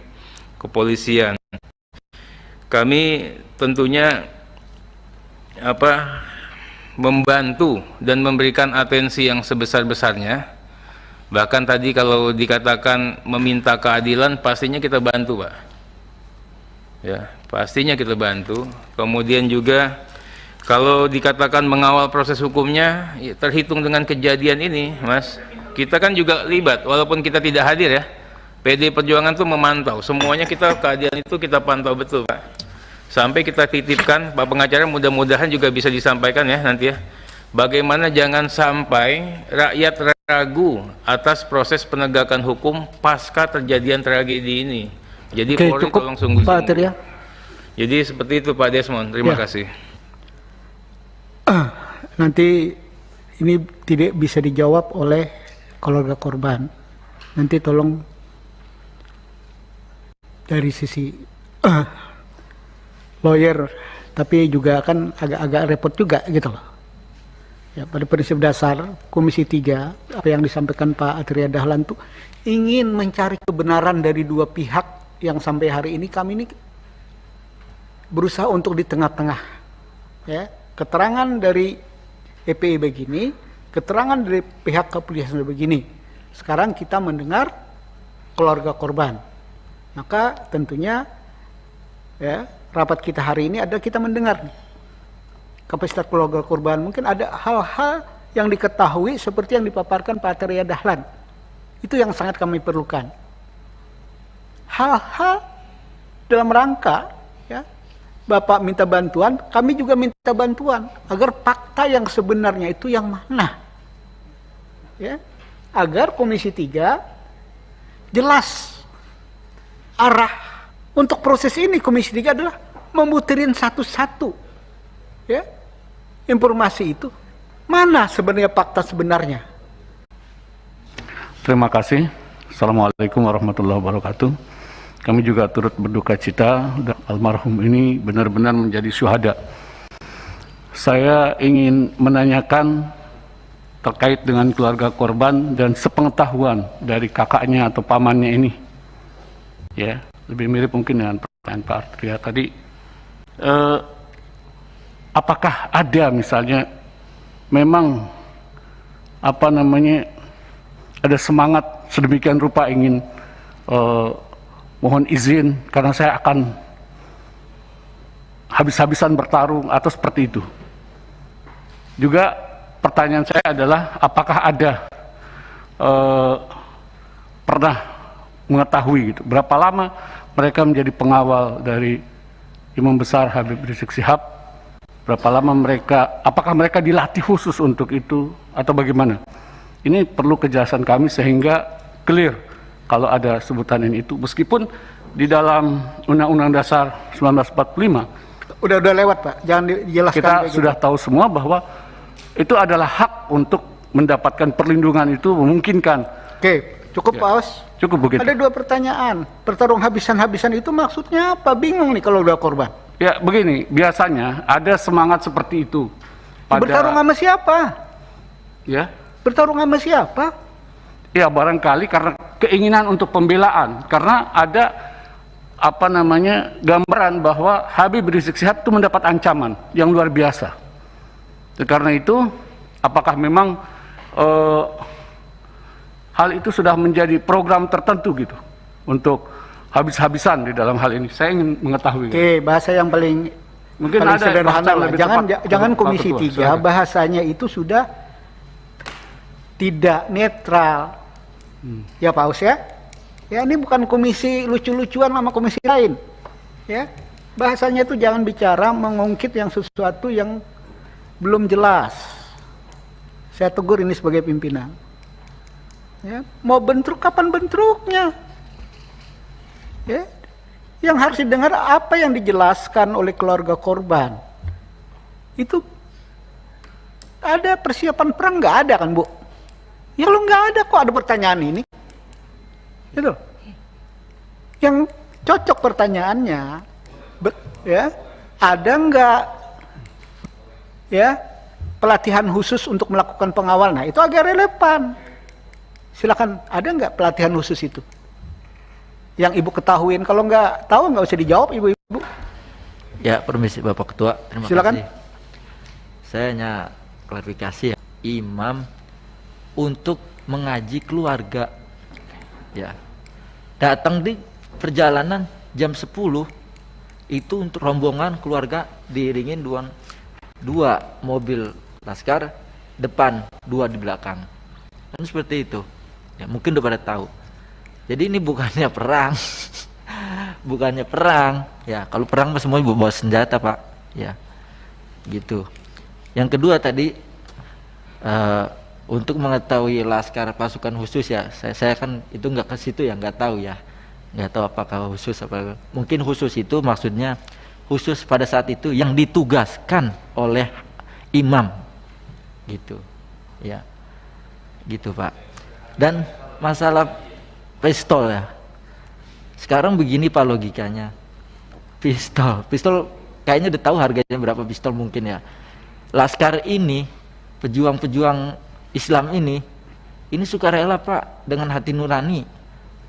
kepolisian. Kami tentunya membantu dan memberikan atensi yang sebesar-besarnya. Bahkan tadi kalau dikatakan meminta keadilan, pastinya kita bantu, Pak. Ya, pastinya kita bantu. Kemudian juga kalau dikatakan mengawal proses hukumnya, ya, terhitung dengan kejadian ini, Mas, kita kan juga libat, walaupun kita tidak hadir ya. PD Perjuangan tuh memantau, semuanya keadilan itu kita pantau betul, Pak. Sampai kita titipkan, Pak pengacara mudah-mudahan juga bisa disampaikan ya nanti ya. Bagaimana jangan sampai rakyat ragu atas proses penegakan hukum pasca terjadian tragedi ini. Jadi Polri tolong sungguh-sungguh. Jadi seperti itu Pak Desmond, terima kasih. Nanti ini tidak bisa dijawab oleh keluarga korban. Nanti tolong dari sisi lawyer, tapi juga kan agak-agak repot juga gitu loh. Ya, pada prinsip dasar Komisi 3 apa yang disampaikan Pak Atria Dahlan tuh ingin mencari kebenaran dari dua pihak yang sampai hari ini kami ini berusaha untuk di tengah-tengah. Ya, keterangan dari EPI begini, keterangan dari pihak kepolisian begini. Sekarang kita mendengar keluarga korban. Maka tentunya ya, rapat kita hari ini adalah kita mendengar kapasitas keluarga korban. Mungkin ada hal-hal yang diketahui seperti yang dipaparkan Pak Arteria Dahlan. Itu yang sangat kami perlukan. Hal-hal dalam rangka ya, Bapak minta bantuan, kami juga minta bantuan agar fakta yang sebenarnya itu yang mana. Ya, agar Komisi 3 jelas arah untuk proses ini. Komisi 3 adalah membutirin satu-satu ya, informasi itu mana sebenarnya fakta sebenarnya. Terima kasih. Assalamualaikum warahmatullahi wabarakatuh. Kami juga turut berduka cita dan almarhum ini benar-benar menjadi syuhada. Saya ingin menanyakan terkait dengan keluarga korban dan sepengetahuan dari kakaknya atau pamannya ini. Ya, lebih mirip mungkin dengan pertanyaan Pak Arteria tadi. Apakah ada misalnya memang ada semangat sedemikian rupa ingin mohon izin karena saya akan habis-habisan bertarung atau seperti itu. Juga pertanyaan saya adalah apakah ada pernah mengetahui gitu berapa lama mereka menjadi pengawal dari Imam Besar Habib Rizik Syihab, berapa lama apakah mereka dilatih khusus untuk itu atau bagaimana? Ini perlu kejelasan kami sehingga clear kalau ada sebutan ini itu, meskipun di dalam Undang-Undang Dasar 1945 udah lewat Pak, jangan dijelaskan. Kita sudah tahu semua bahwa itu adalah hak untuk mendapatkan perlindungan, itu memungkinkan. Oke, cukup Pak Aus. Cukup begitu. Ada 2 pertanyaan. Pertarung habisan-habisan itu maksudnya apa? Bingung nih kalau udah korban. Ya begini, biasanya ada semangat seperti itu. Bertarung sama siapa? Ya. Bertarung sama siapa? Ya barangkali karena keinginan untuk pembelaan, karena ada gambaran bahwa Habib Rizik Syihab itu mendapat ancaman yang luar biasa. Karena itu, apakah memang hal itu sudah menjadi program tertentu gitu untuk habis-habisan di dalam hal ini? Saya ingin mengetahui. Oke, bahasa yang paling ada sederhana lah. Jangan Komisi 3 Ketua, bahasanya itu sudah tidak netral. Ya Pak Aus ya. Ya ini bukan komisi lucu-lucuan sama komisi lain. Ya. Bahasanya itu jangan bicara mengungkit yang sesuatu yang belum jelas. Saya tegur ini sebagai pimpinan. Ya, mau bentrok kapan bentroknya? Ya. Yang harus didengar apa yang dijelaskan oleh keluarga korban. Itu ada persiapan perang nggak ada kan Bu? Ya lo nggak ada kok, ada pertanyaan ini. Gitu. Yang cocok pertanyaannya, ya ada nggak ya pelatihan khusus untuk melakukan pengawal? Nah itu agak relevan. Silakan, ada nggak pelatihan khusus itu? Yang Ibu ketahuin, kalau nggak tahu nggak usah dijawab Ibu-ibu. Ya, permisi Bapak Ketua, terima Silakan. kasih. Saya hanya klarifikasi ya, imam untuk mengaji keluarga. Ya. Datang di perjalanan jam 10 itu untuk rombongan keluarga diiringin dua mobil laskar depan, 2 di belakang. Kan seperti itu. Ya, mungkin udah pada tahu. Jadi ini bukannya perang. Bukannya perang. Ya, kalau perang semua bawa senjata, Pak. Ya. Gitu. Yang kedua tadi untuk mengetahui laskar pasukan khusus ya, saya kan itu nggak ke situ ya, nggak tahu ya, nggak tahu apakah khusus apa. Mungkin khusus itu maksudnya khusus pada saat itu yang ditugaskan oleh imam, gitu, ya, gitu Pak. Dan masalah pistol ya, sekarang begini Pak logikanya, pistol kayaknya udah tahu harganya berapa pistol mungkin ya. Laskar ini, pejuang-pejuang Islam ini sukarela Pak, dengan hati nurani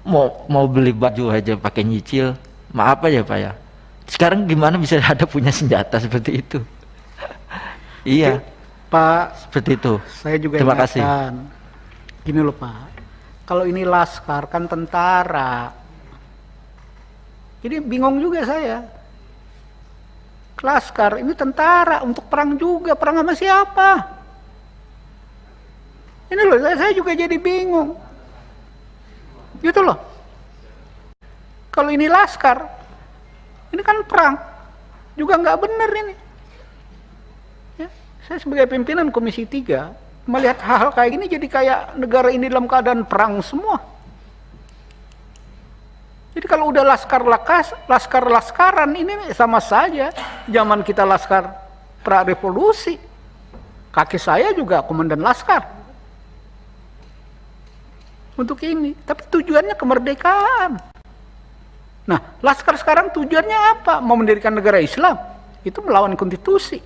mau beli baju aja pakai nyicil, maaf aja Pak ya. Sekarang gimana bisa ada punya senjata seperti itu? Iya Pak, seperti itu. saya juga Terima kasih. ingatkan. Gini loh Pak, kalau ini laskar kan tentara. Ini bingung juga saya. Laskar ini tentara untuk perang juga, perang sama siapa? Ini loh, saya juga jadi bingung. Gitu loh. Kalau ini laskar, ini kan perang, juga nggak benar ini. Ya, saya sebagai pimpinan Komisi 3 melihat hal-hal kayak gini jadi kayak negara ini dalam keadaan perang semua. Jadi kalau udah laskar-laskaran ini sama saja. Zaman kita laskar pra-revolusi, kakek saya juga komandan laskar. Untuk ini, tapi tujuannya kemerdekaan. Nah, laskar sekarang tujuannya apa? Mau mendirikan negara Islam. Itu melawan konstitusi.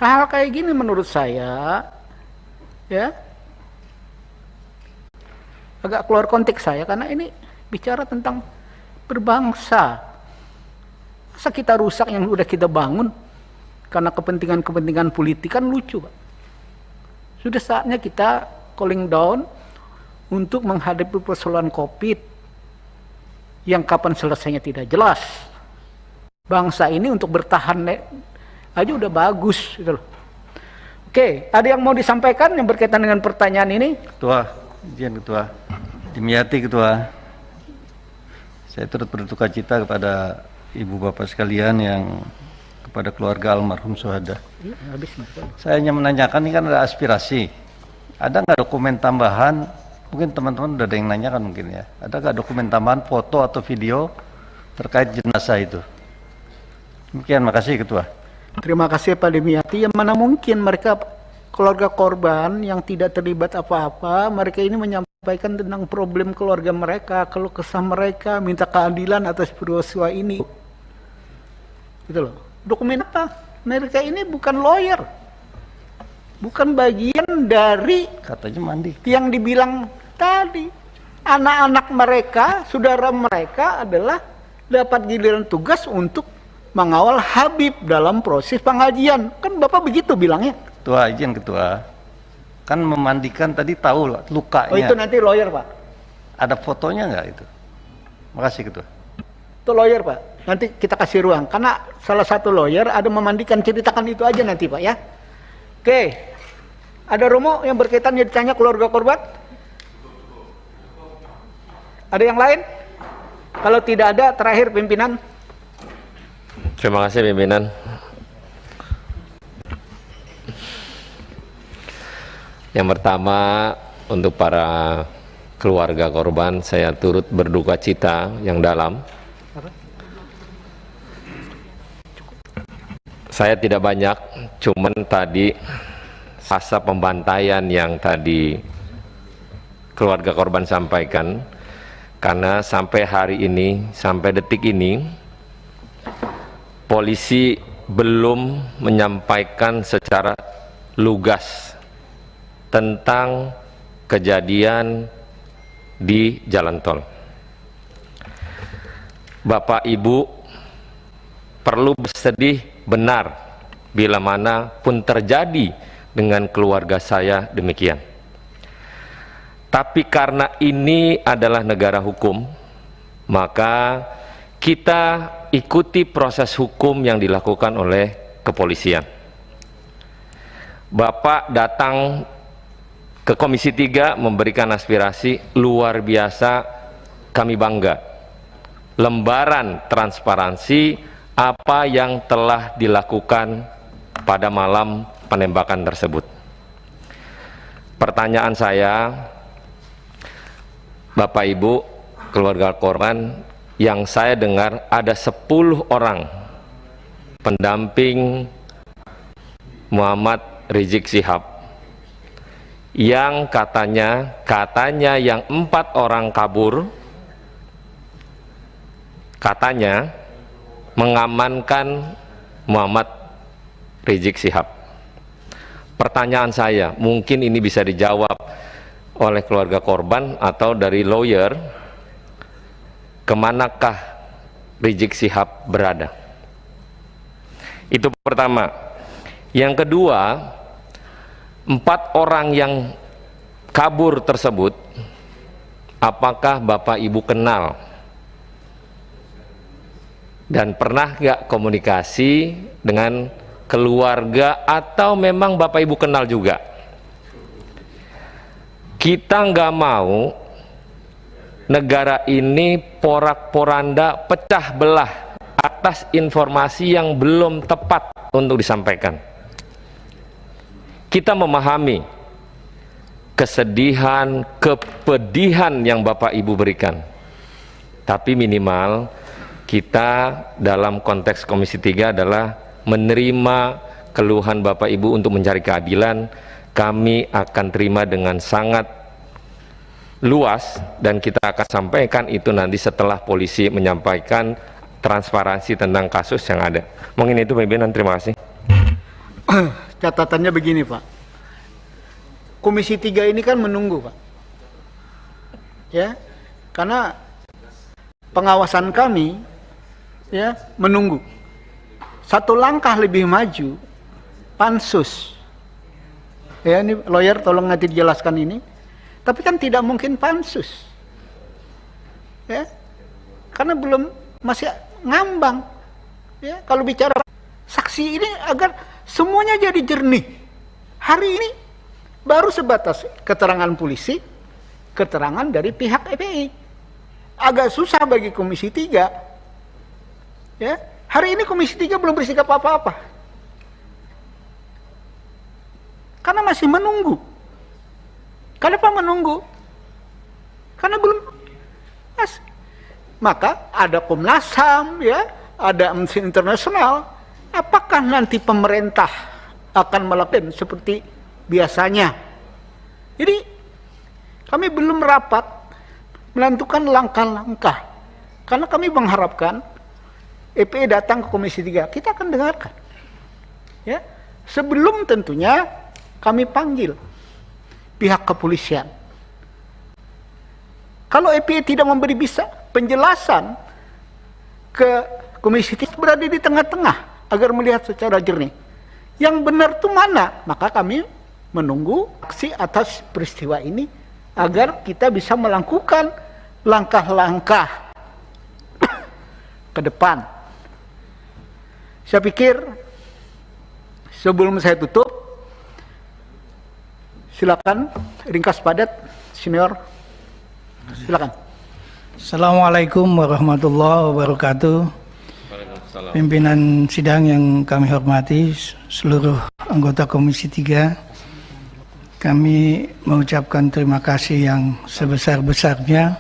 Hal-hal kayak gini menurut saya, ya, agak keluar konteks saya, karena ini bicara tentang berbangsa. Masa kita rusak yang udah kita bangun karena kepentingan-kepentingan politik, kan lucu Pak. Sudah saatnya kita cooling down untuk menghadapi persoalan COVID yang kapan selesainya tidak jelas. Bangsa ini untuk bertahan aja udah bagus gitu loh. Oke, ada yang mau disampaikan yang berkaitan dengan pertanyaan ini? Ketua, izin Ketua. Dimyati Ketua. Saya turut berduka cita kepada Ibu Bapak sekalian yang kepada keluarga almarhum syuhada. Saya hanya menanyakan, ini kan ada aspirasi. Ada nggak dokumen tambahan? Mungkin teman-teman udah ada yang nanyakan mungkin ya. Ada nggak dokumen tambahan foto atau video terkait jenazah itu? Demikian, makasih Ketua. Terima kasih Pak Dimyati. Yang mana mungkin mereka keluarga korban yang tidak terlibat apa-apa, mereka ini menyampaikan tentang problem keluarga mereka, keluh kesah mereka, minta keadilan atas peristiwa ini. Gitu loh. Dokumen apa? Mereka ini bukan lawyer. Bukan bagian dari katanya mandi yang dibilang tadi. Anak-anak mereka, saudara mereka adalah dapat giliran tugas untuk mengawal Habib dalam proses pengajian. Kan Bapak begitu bilangnya. Ketua, izin Ketua. Kan memandikan tadi tahu lukanya. Oh itu nanti lawyer Pak. Ada fotonya nggak itu? Makasih Ketua. Itu lawyer Pak. Nanti kita kasih ruang. Karena salah satu lawyer ada memandikan, ceritakan itu aja nanti Pak ya. Oke. Ada Romo yang berkaitan yang ditanya keluarga korban? Ada yang lain? Kalau tidak ada, terakhir pimpinan. Terima kasih pimpinan. Yang pertama, untuk para keluarga korban, saya turut berduka cita yang dalam. Saya tidak banyak, cuman tadi masa pembantaian yang tadi keluarga korban sampaikan, karena sampai hari ini, sampai detik ini, polisi belum menyampaikan secara lugas tentang kejadian di jalan tol. Bapak Ibu perlu bersedih benar bila mana pun terjadi dengan keluarga saya demikian. Tapi karena ini adalah negara hukum, maka kita ikuti proses hukum yang dilakukan oleh kepolisian. Bapak datang ke Komisi 3 memberikan aspirasi luar biasa, kami bangga. Lembaran transparansi apa yang telah dilakukan pada malam penembakan tersebut. Pertanyaan saya, Bapak Ibu, keluarga korban, yang saya dengar ada 10 orang pendamping Muhammad Rizik Syihab yang katanya yang 4 orang kabur, katanya mengamankan Muhammad Rizik Syihab. Pertanyaan saya, mungkin ini bisa dijawab oleh keluarga korban atau dari lawyer kemanakah Rizik Syihab berada. Itu pertama. Yang kedua, 4 orang yang kabur tersebut, apakah Bapak Ibu kenal? Dan pernah gak komunikasi dengan keluarga atau memang Bapak Ibu kenal juga? Kita nggak mau negara ini porak-poranda pecah belah atas informasi yang belum tepat untuk disampaikan. Kita memahami kesedihan, kepedihan yang Bapak Ibu berikan, tapi minimal kita dalam konteks Komisi 3 adalah menerima keluhan Bapak Ibu untuk mencari keadilan. Kami akan terima dengan sangat luas dan kita akan sampaikan itu nanti setelah polisi menyampaikan transparansi tentang kasus yang ada. Mungkin itu pimpinan, terima kasih. Catatannya begini Pak, Komisi 3 ini kan menunggu Pak, ya, karena pengawasan kami ya menunggu. Satu langkah lebih maju, pansus. Ya, ini lawyer tolong nanti dijelaskan ini. Tapi kan tidak mungkin pansus. Ya. Karena belum, masih ngambang. Ya, kalau bicara saksi ini agar semuanya jadi jernih. Hari ini baru sebatas keterangan polisi, keterangan dari pihak FPI. Agak susah bagi Komisi 3. Ya, hari ini Komisi 3 belum bersikap apa-apa. Karena masih menunggu. Kenapa menunggu? Karena belum. Maka ada Komnas HAM, ya, ada Amnesty International. Apakah nanti pemerintah akan melakukan seperti biasanya? Jadi kami belum rapat menentukan langkah-langkah. Karena kami mengharapkan FPI datang ke Komisi 3. Kita akan dengarkan. Ya, sebelum tentunya kami panggil pihak kepolisian. Kalau FPI tidak memberi bisa penjelasan ke Komisi 3, berada di tengah-tengah agar melihat secara jernih. Yang benar itu mana? Maka kami menunggu aksi atas peristiwa ini agar kita bisa melakukan langkah-langkah ke depan. Saya pikir sebelum saya tutup, silakan ringkas padat, senior. Silakan. Assalamualaikum warahmatullahi wabarakatuh. Pimpinan sidang yang kami hormati, seluruh anggota Komisi 3, kami mengucapkan terima kasih yang sebesar-besarnya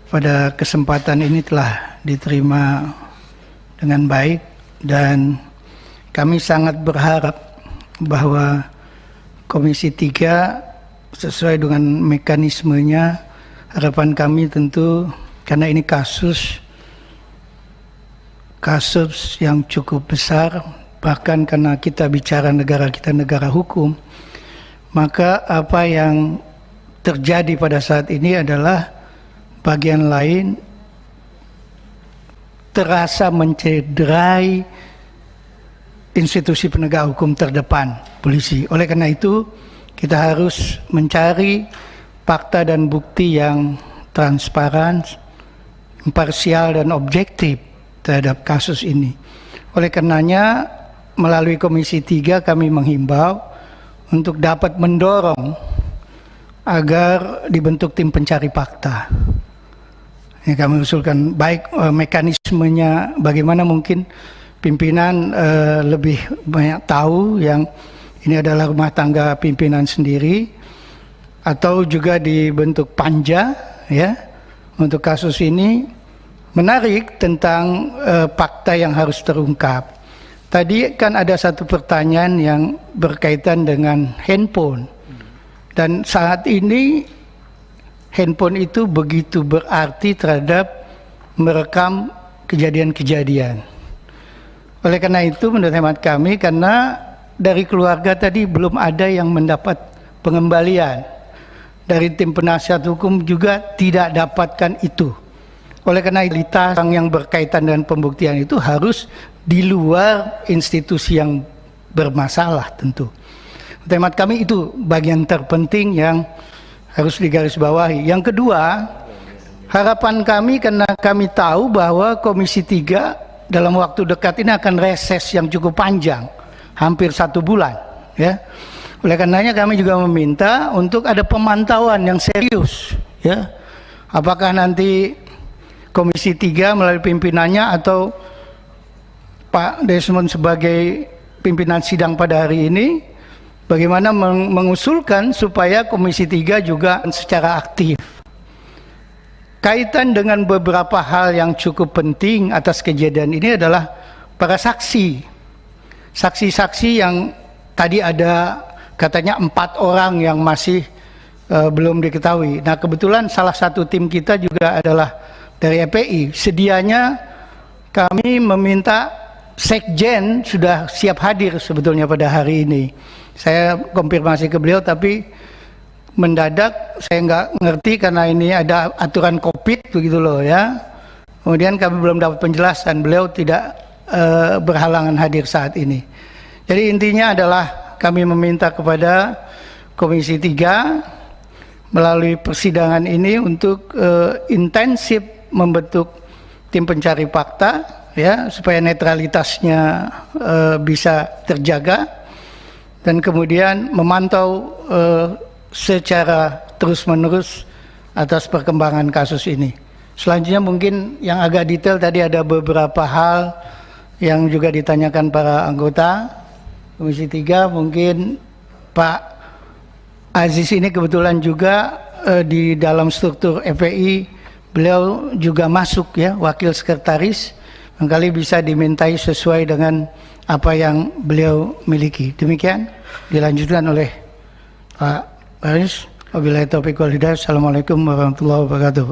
pada kesempatan ini telah diterima dengan baik, dan kami sangat berharap bahwa Komisi 3 sesuai dengan mekanismenya, harapan kami tentu karena ini kasus yang cukup besar, bahkan karena kita bicara negara kita negara hukum, maka apa yang terjadi pada saat ini adalah bagian lain terasa mencederai institusi penegak hukum terdepan, polisi. Oleh karena itu, kita harus mencari fakta dan bukti yang transparan, imparsial dan objektif terhadap kasus ini. Oleh karenanya, melalui Komisi 3 kami menghimbau untuk dapat mendorong agar dibentuk tim pencari fakta. Ya, kami usulkan baik mekanismenya bagaimana, mungkin pimpinan lebih banyak tahu, yang ini adalah rumah tangga pimpinan sendiri, atau juga dibentuk panja ya untuk kasus ini. Menarik tentang fakta yang harus terungkap. Tadi kan ada satu pertanyaan yang berkaitan dengan handphone, dan saat ini handphone itu begitu berarti terhadap merekam kejadian-kejadian. Oleh karena itu, menurut hemat kami, karena dari keluarga tadi belum ada yang mendapat pengembalian, dari tim penasihat hukum juga tidak dapatkan itu. Oleh karena itu, yang berkaitan dengan pembuktian itu harus di luar institusi yang bermasalah tentu. Temat kami itu bagian terpenting yang harus digarisbawahi. Yang kedua, harapan kami karena kami tahu bahwa Komisi 3 dalam waktu dekat ini akan reses yang cukup panjang, hampir 1 bulan. Ya. Oleh karenanya kami juga meminta untuk ada pemantauan yang serius. Ya. Apakah nanti Komisi 3 melalui pimpinannya atau Pak Desmond sebagai pimpinan sidang pada hari ini, bagaimana mengusulkan supaya Komisi 3 juga secara aktif. Kaitan dengan beberapa hal yang cukup penting atas kejadian ini adalah para saksi. Saksi-saksi yang tadi ada katanya 4 orang yang masih belum diketahui. Nah, kebetulan salah satu tim kita juga adalah dari EPI. Sedianya kami meminta Sekjen sudah siap hadir sebetulnya pada hari ini. Saya konfirmasi ke beliau tapi mendadak saya nggak ngerti karena ini ada aturan COVID begitu loh ya. Kemudian kami belum dapat penjelasan, beliau tidak berhalangan hadir saat ini. Jadi intinya adalah kami meminta kepada Komisi 3 melalui persidangan ini untuk intensif membentuk tim pencari fakta ya supaya netralitasnya bisa terjaga dan kemudian memantau secara terus-menerus atas perkembangan kasus ini. Selanjutnya mungkin yang agak detail tadi ada beberapa hal yang juga ditanyakan para anggota Komisi 3. Mungkin Pak Aziz ini kebetulan juga di dalam struktur FPI beliau juga masuk ya, wakil sekretaris, barangkali bisa dimintai sesuai dengan apa yang beliau miliki. Demikian dilanjutkan oleh Pak Baris. Wabillahi taufiq wal hidayah. Assalamualaikum warahmatullahi wabarakatuh.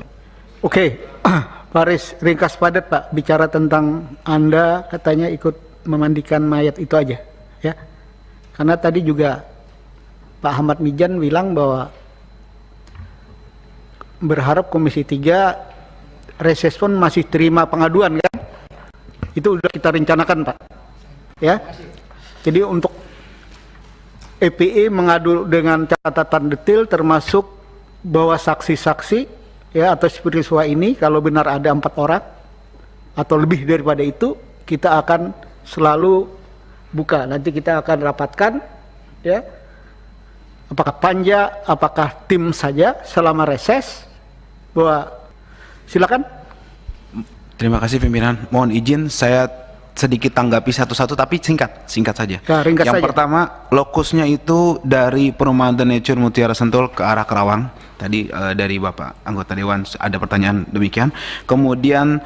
Oke, Pak Aris, ringkas padat Pak, bicara tentang Anda katanya ikut memandikan mayat itu aja ya. Karena tadi juga Pak Ahmad Mijan bilang bahwa berharap Komisi 3 resespon masih terima pengaduan kan? Itu sudah kita rencanakan Pak. Ya. Jadi untuk EPI mengadu dengan catatan detail termasuk bahwa saksi-saksi ya atas peristiwa ini kalau benar ada 4 orang atau lebih daripada itu kita akan selalu buka. Nanti kita akan rapatkan ya. Apakah panja, apakah tim saja selama reses, bahwa silakan. Terima kasih pimpinan. Mohon izin saya sedikit tanggapi satu-satu tapi singkat saja. Ya, ringkas yang saja. pertama, lokusnya itu dari Perumahan The Nature Mutiara Sentul ke arah Kerawang. Tadi dari Bapak anggota Dewan ada pertanyaan demikian. Kemudian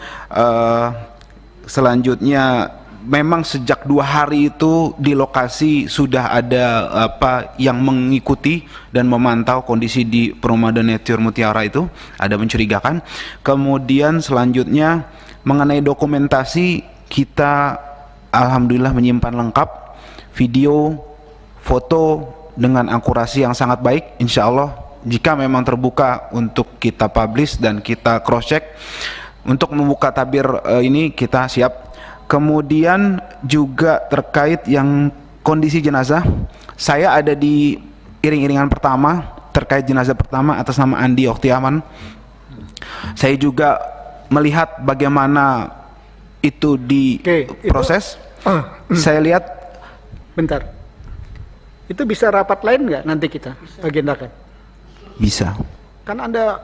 selanjutnya memang sejak 2 hari itu di lokasi sudah ada yang mengikuti dan memantau kondisi di Perumahan The Nature Mutiara itu, ada mencurigakan. Kemudian selanjutnya mengenai dokumentasi kita alhamdulillah menyimpan lengkap video, foto dengan akurasi yang sangat baik. Insya Allah jika memang terbuka untuk kita publish dan kita cross check untuk membuka tabir ini kita siap. Kemudian juga terkait yang kondisi jenazah, saya ada di iring-iringan pertama terkait jenazah pertama atas nama Andi Oktiaman. Saya juga melihat bagaimana itu diproses. Saya lihat. Bentar. Itu bisa rapat lain nggak nanti kita agendakan? Bisa. Kan Anda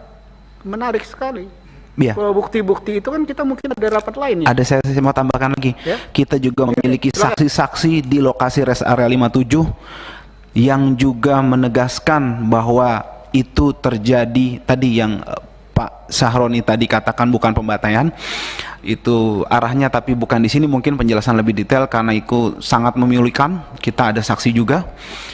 menarik sekali. Ya. Kalau bukti-bukti itu kan kita mungkin ada rapat lain ya. Ada saya mau tambahkan lagi. Ya? Kita juga memiliki saksi-saksi di lokasi rest area 57 yang juga menegaskan bahwa itu terjadi tadi yang Pak Sahroni tadi katakan bukan pembantaian. Itu arahnya tapi bukan di sini, mungkin penjelasan lebih detail karena itu sangat memilukan. Kita ada saksi juga.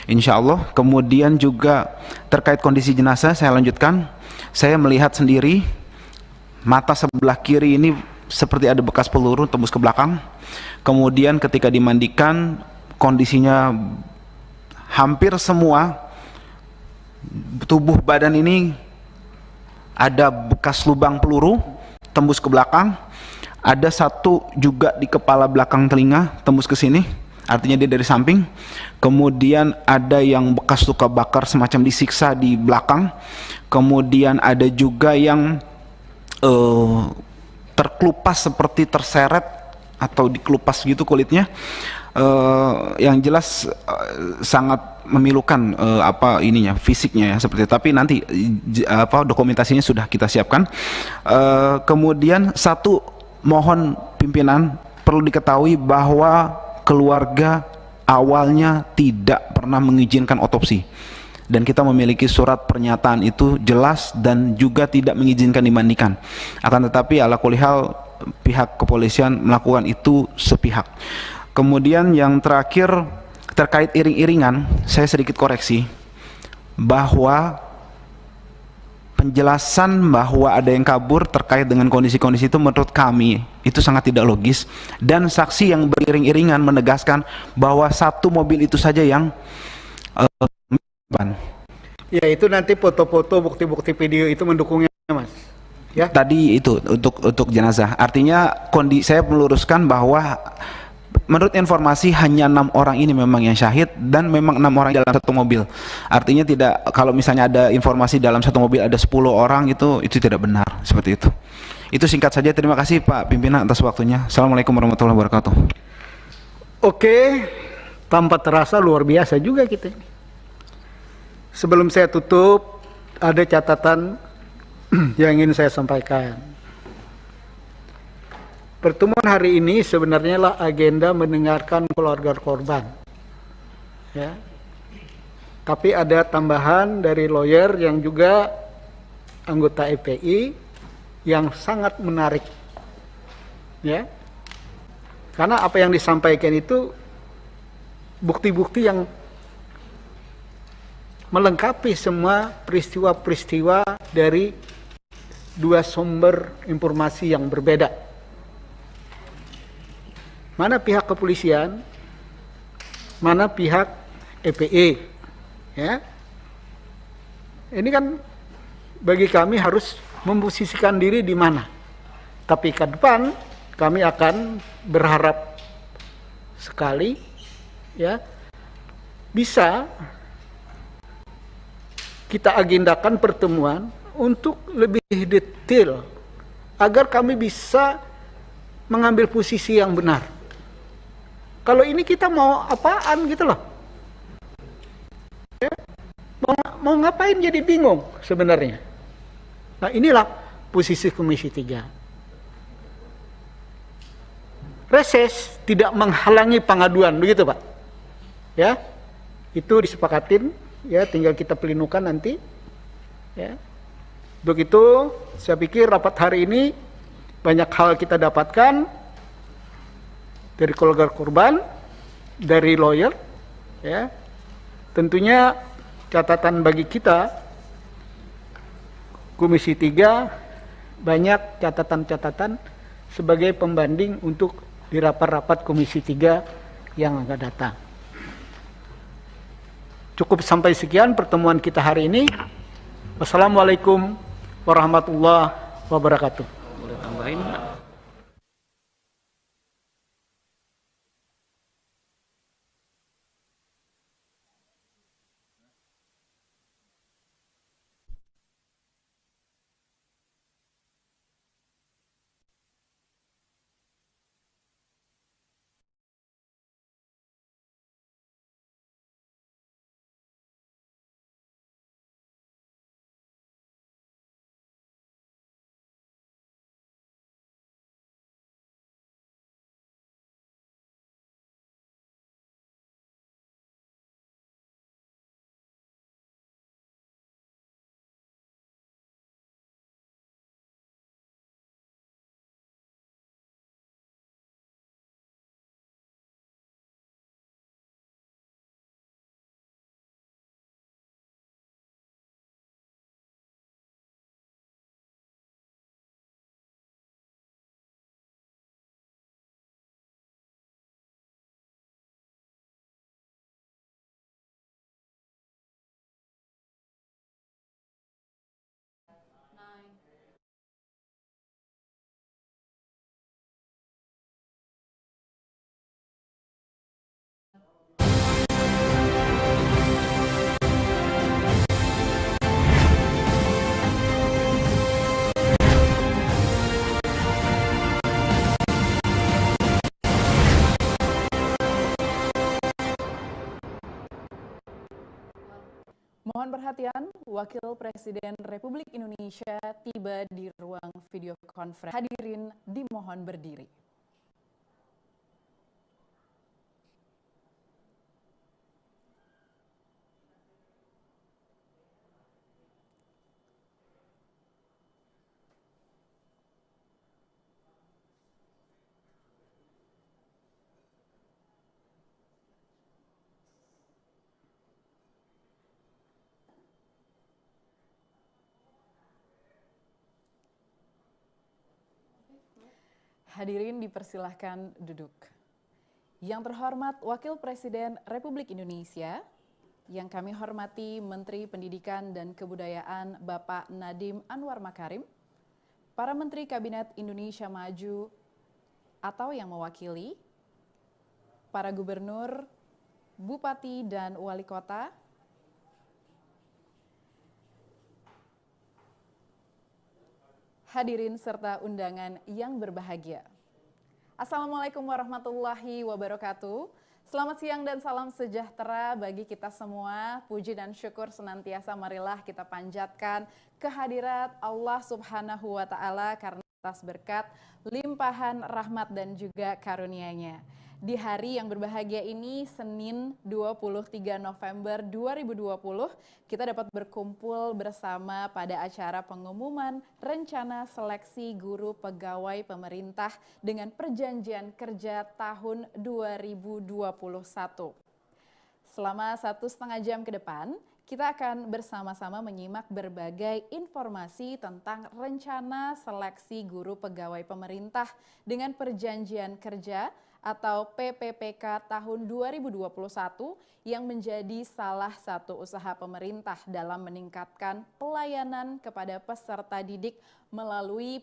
Insya Allah. Kemudian juga terkait kondisi jenazah saya lanjutkan. Saya melihat sendiri mata sebelah kiri ini seperti ada bekas peluru tembus ke belakang. Kemudian ketika dimandikan kondisinya hampir semua Tubuh badan ini ada bekas lubang peluru tembus ke belakang, ada satu juga di kepala belakang telinga tembus ke sini, artinya dia dari samping. Kemudian ada yang bekas luka bakar semacam disiksa di belakang. Kemudian ada juga yang terkelupas seperti terseret atau dikelupas gitu kulitnya. Yang jelas sangat memilukan apa ininya, fisiknya ya seperti itu. Tapi nanti dokumentasinya sudah kita siapkan. Kemudian satu, mohon pimpinan perlu diketahui bahwa keluarga awalnya tidak pernah mengizinkan otopsi, dan kita memiliki surat pernyataan itu jelas dan juga tidak mengizinkan dimandikan. Akan tetapi ala kulihal pihak kepolisian melakukan itu sepihak. Kemudian yang terakhir terkait iring-iringan, saya sedikit koreksi bahwa penjelasan bahwa ada yang kabur terkait dengan kondisi-kondisi itu menurut kami itu sangat tidak logis, dan saksi yang beriring-iringan menegaskan bahwa satu mobil itu saja yang ya itu nanti foto-foto bukti-bukti video itu mendukungnya, Mas. Ya. Tadi itu untuk jenazah. Artinya saya meluruskan bahwa menurut informasi hanya 6 orang ini memang yang syahid, dan memang 6 orang dalam satu mobil. Artinya tidak, kalau misalnya ada informasi dalam satu mobil ada 10 orang, itu tidak benar seperti itu. Itu singkat saja. Terima kasih Pak Pimpinan atas waktunya. Assalamualaikum warahmatullahi wabarakatuh. Oke, tanpa terasa luar biasa juga kita ini. Sebelum saya tutup, ada catatan yang ingin saya sampaikan. Pertemuan hari ini sebenarnya lah agenda mendengarkan keluarga korban. Ya. Tapi ada tambahan dari lawyer yang juga anggota EPI yang sangat menarik. Ya. Karena apa yang disampaikan itu bukti-bukti yang melengkapi semua peristiwa-peristiwa dari dua sumber informasi yang berbeda. Mana pihak kepolisian, mana pihak EPE, ya. Ini kan bagi kami harus memposisikan diri di mana. Tapi ke depan kami akan berharap sekali, ya, bisa kita agendakan pertemuan untuk lebih detail agar kami bisa mengambil posisi yang benar. Kalau ini kita mau apaan gitu loh, ya? Mau ngapain jadi bingung sebenarnya. Nah inilah posisi Komisi 3. Reses tidak menghalangi pengaduan, begitu Pak. Ya, itu disepakatin. Ya, tinggal kita pelinukan nanti. Ya. Begitu, saya pikir rapat hari ini banyak hal kita dapatkan dari keluarga korban, dari lawyer, ya. Tentunya catatan bagi kita Komisi 3 banyak catatan-catatan sebagai pembanding untuk di rapat-rapat Komisi 3 yang akan datang. Cukup sampai sekian pertemuan kita hari ini. Wassalamualaikum warahmatullahi wabarakatuh. Boleh tambahin? perhatian, Wakil Presiden Republik Indonesia tiba di ruang video conference. Hadirin dimohon berdiri. Hadirin dipersilahkan duduk. Yang terhormat Wakil Presiden Republik Indonesia, yang kami hormati Menteri Pendidikan dan Kebudayaan Bapak Nadiem Anwar Makarim, para Menteri Kabinet Indonesia Maju atau yang mewakili, para Gubernur, Bupati dan Wali Kota, hadirin serta undangan yang berbahagia. Assalamualaikum warahmatullahi wabarakatuh. Selamat siang dan salam sejahtera bagi kita semua. Puji dan syukur senantiasa marilah kita panjatkan kehadirat Allah Subhanahu wa Ta'ala karena atas berkat, limpahan rahmat dan juga karunia-Nya. Di hari yang berbahagia ini, Senin 23 November 2020, kita dapat berkumpul bersama pada acara pengumuman rencana seleksi guru pegawai pemerintah dengan perjanjian kerja tahun 2021. Selama 1,5 jam ke depan, kita akan bersama-sama menyimak berbagai informasi tentang rencana seleksi guru pegawai pemerintah dengan perjanjian kerja atau PPPK tahun 2021 yang menjadi salah satu usaha pemerintah dalam meningkatkan pelayanan kepada peserta didik melalui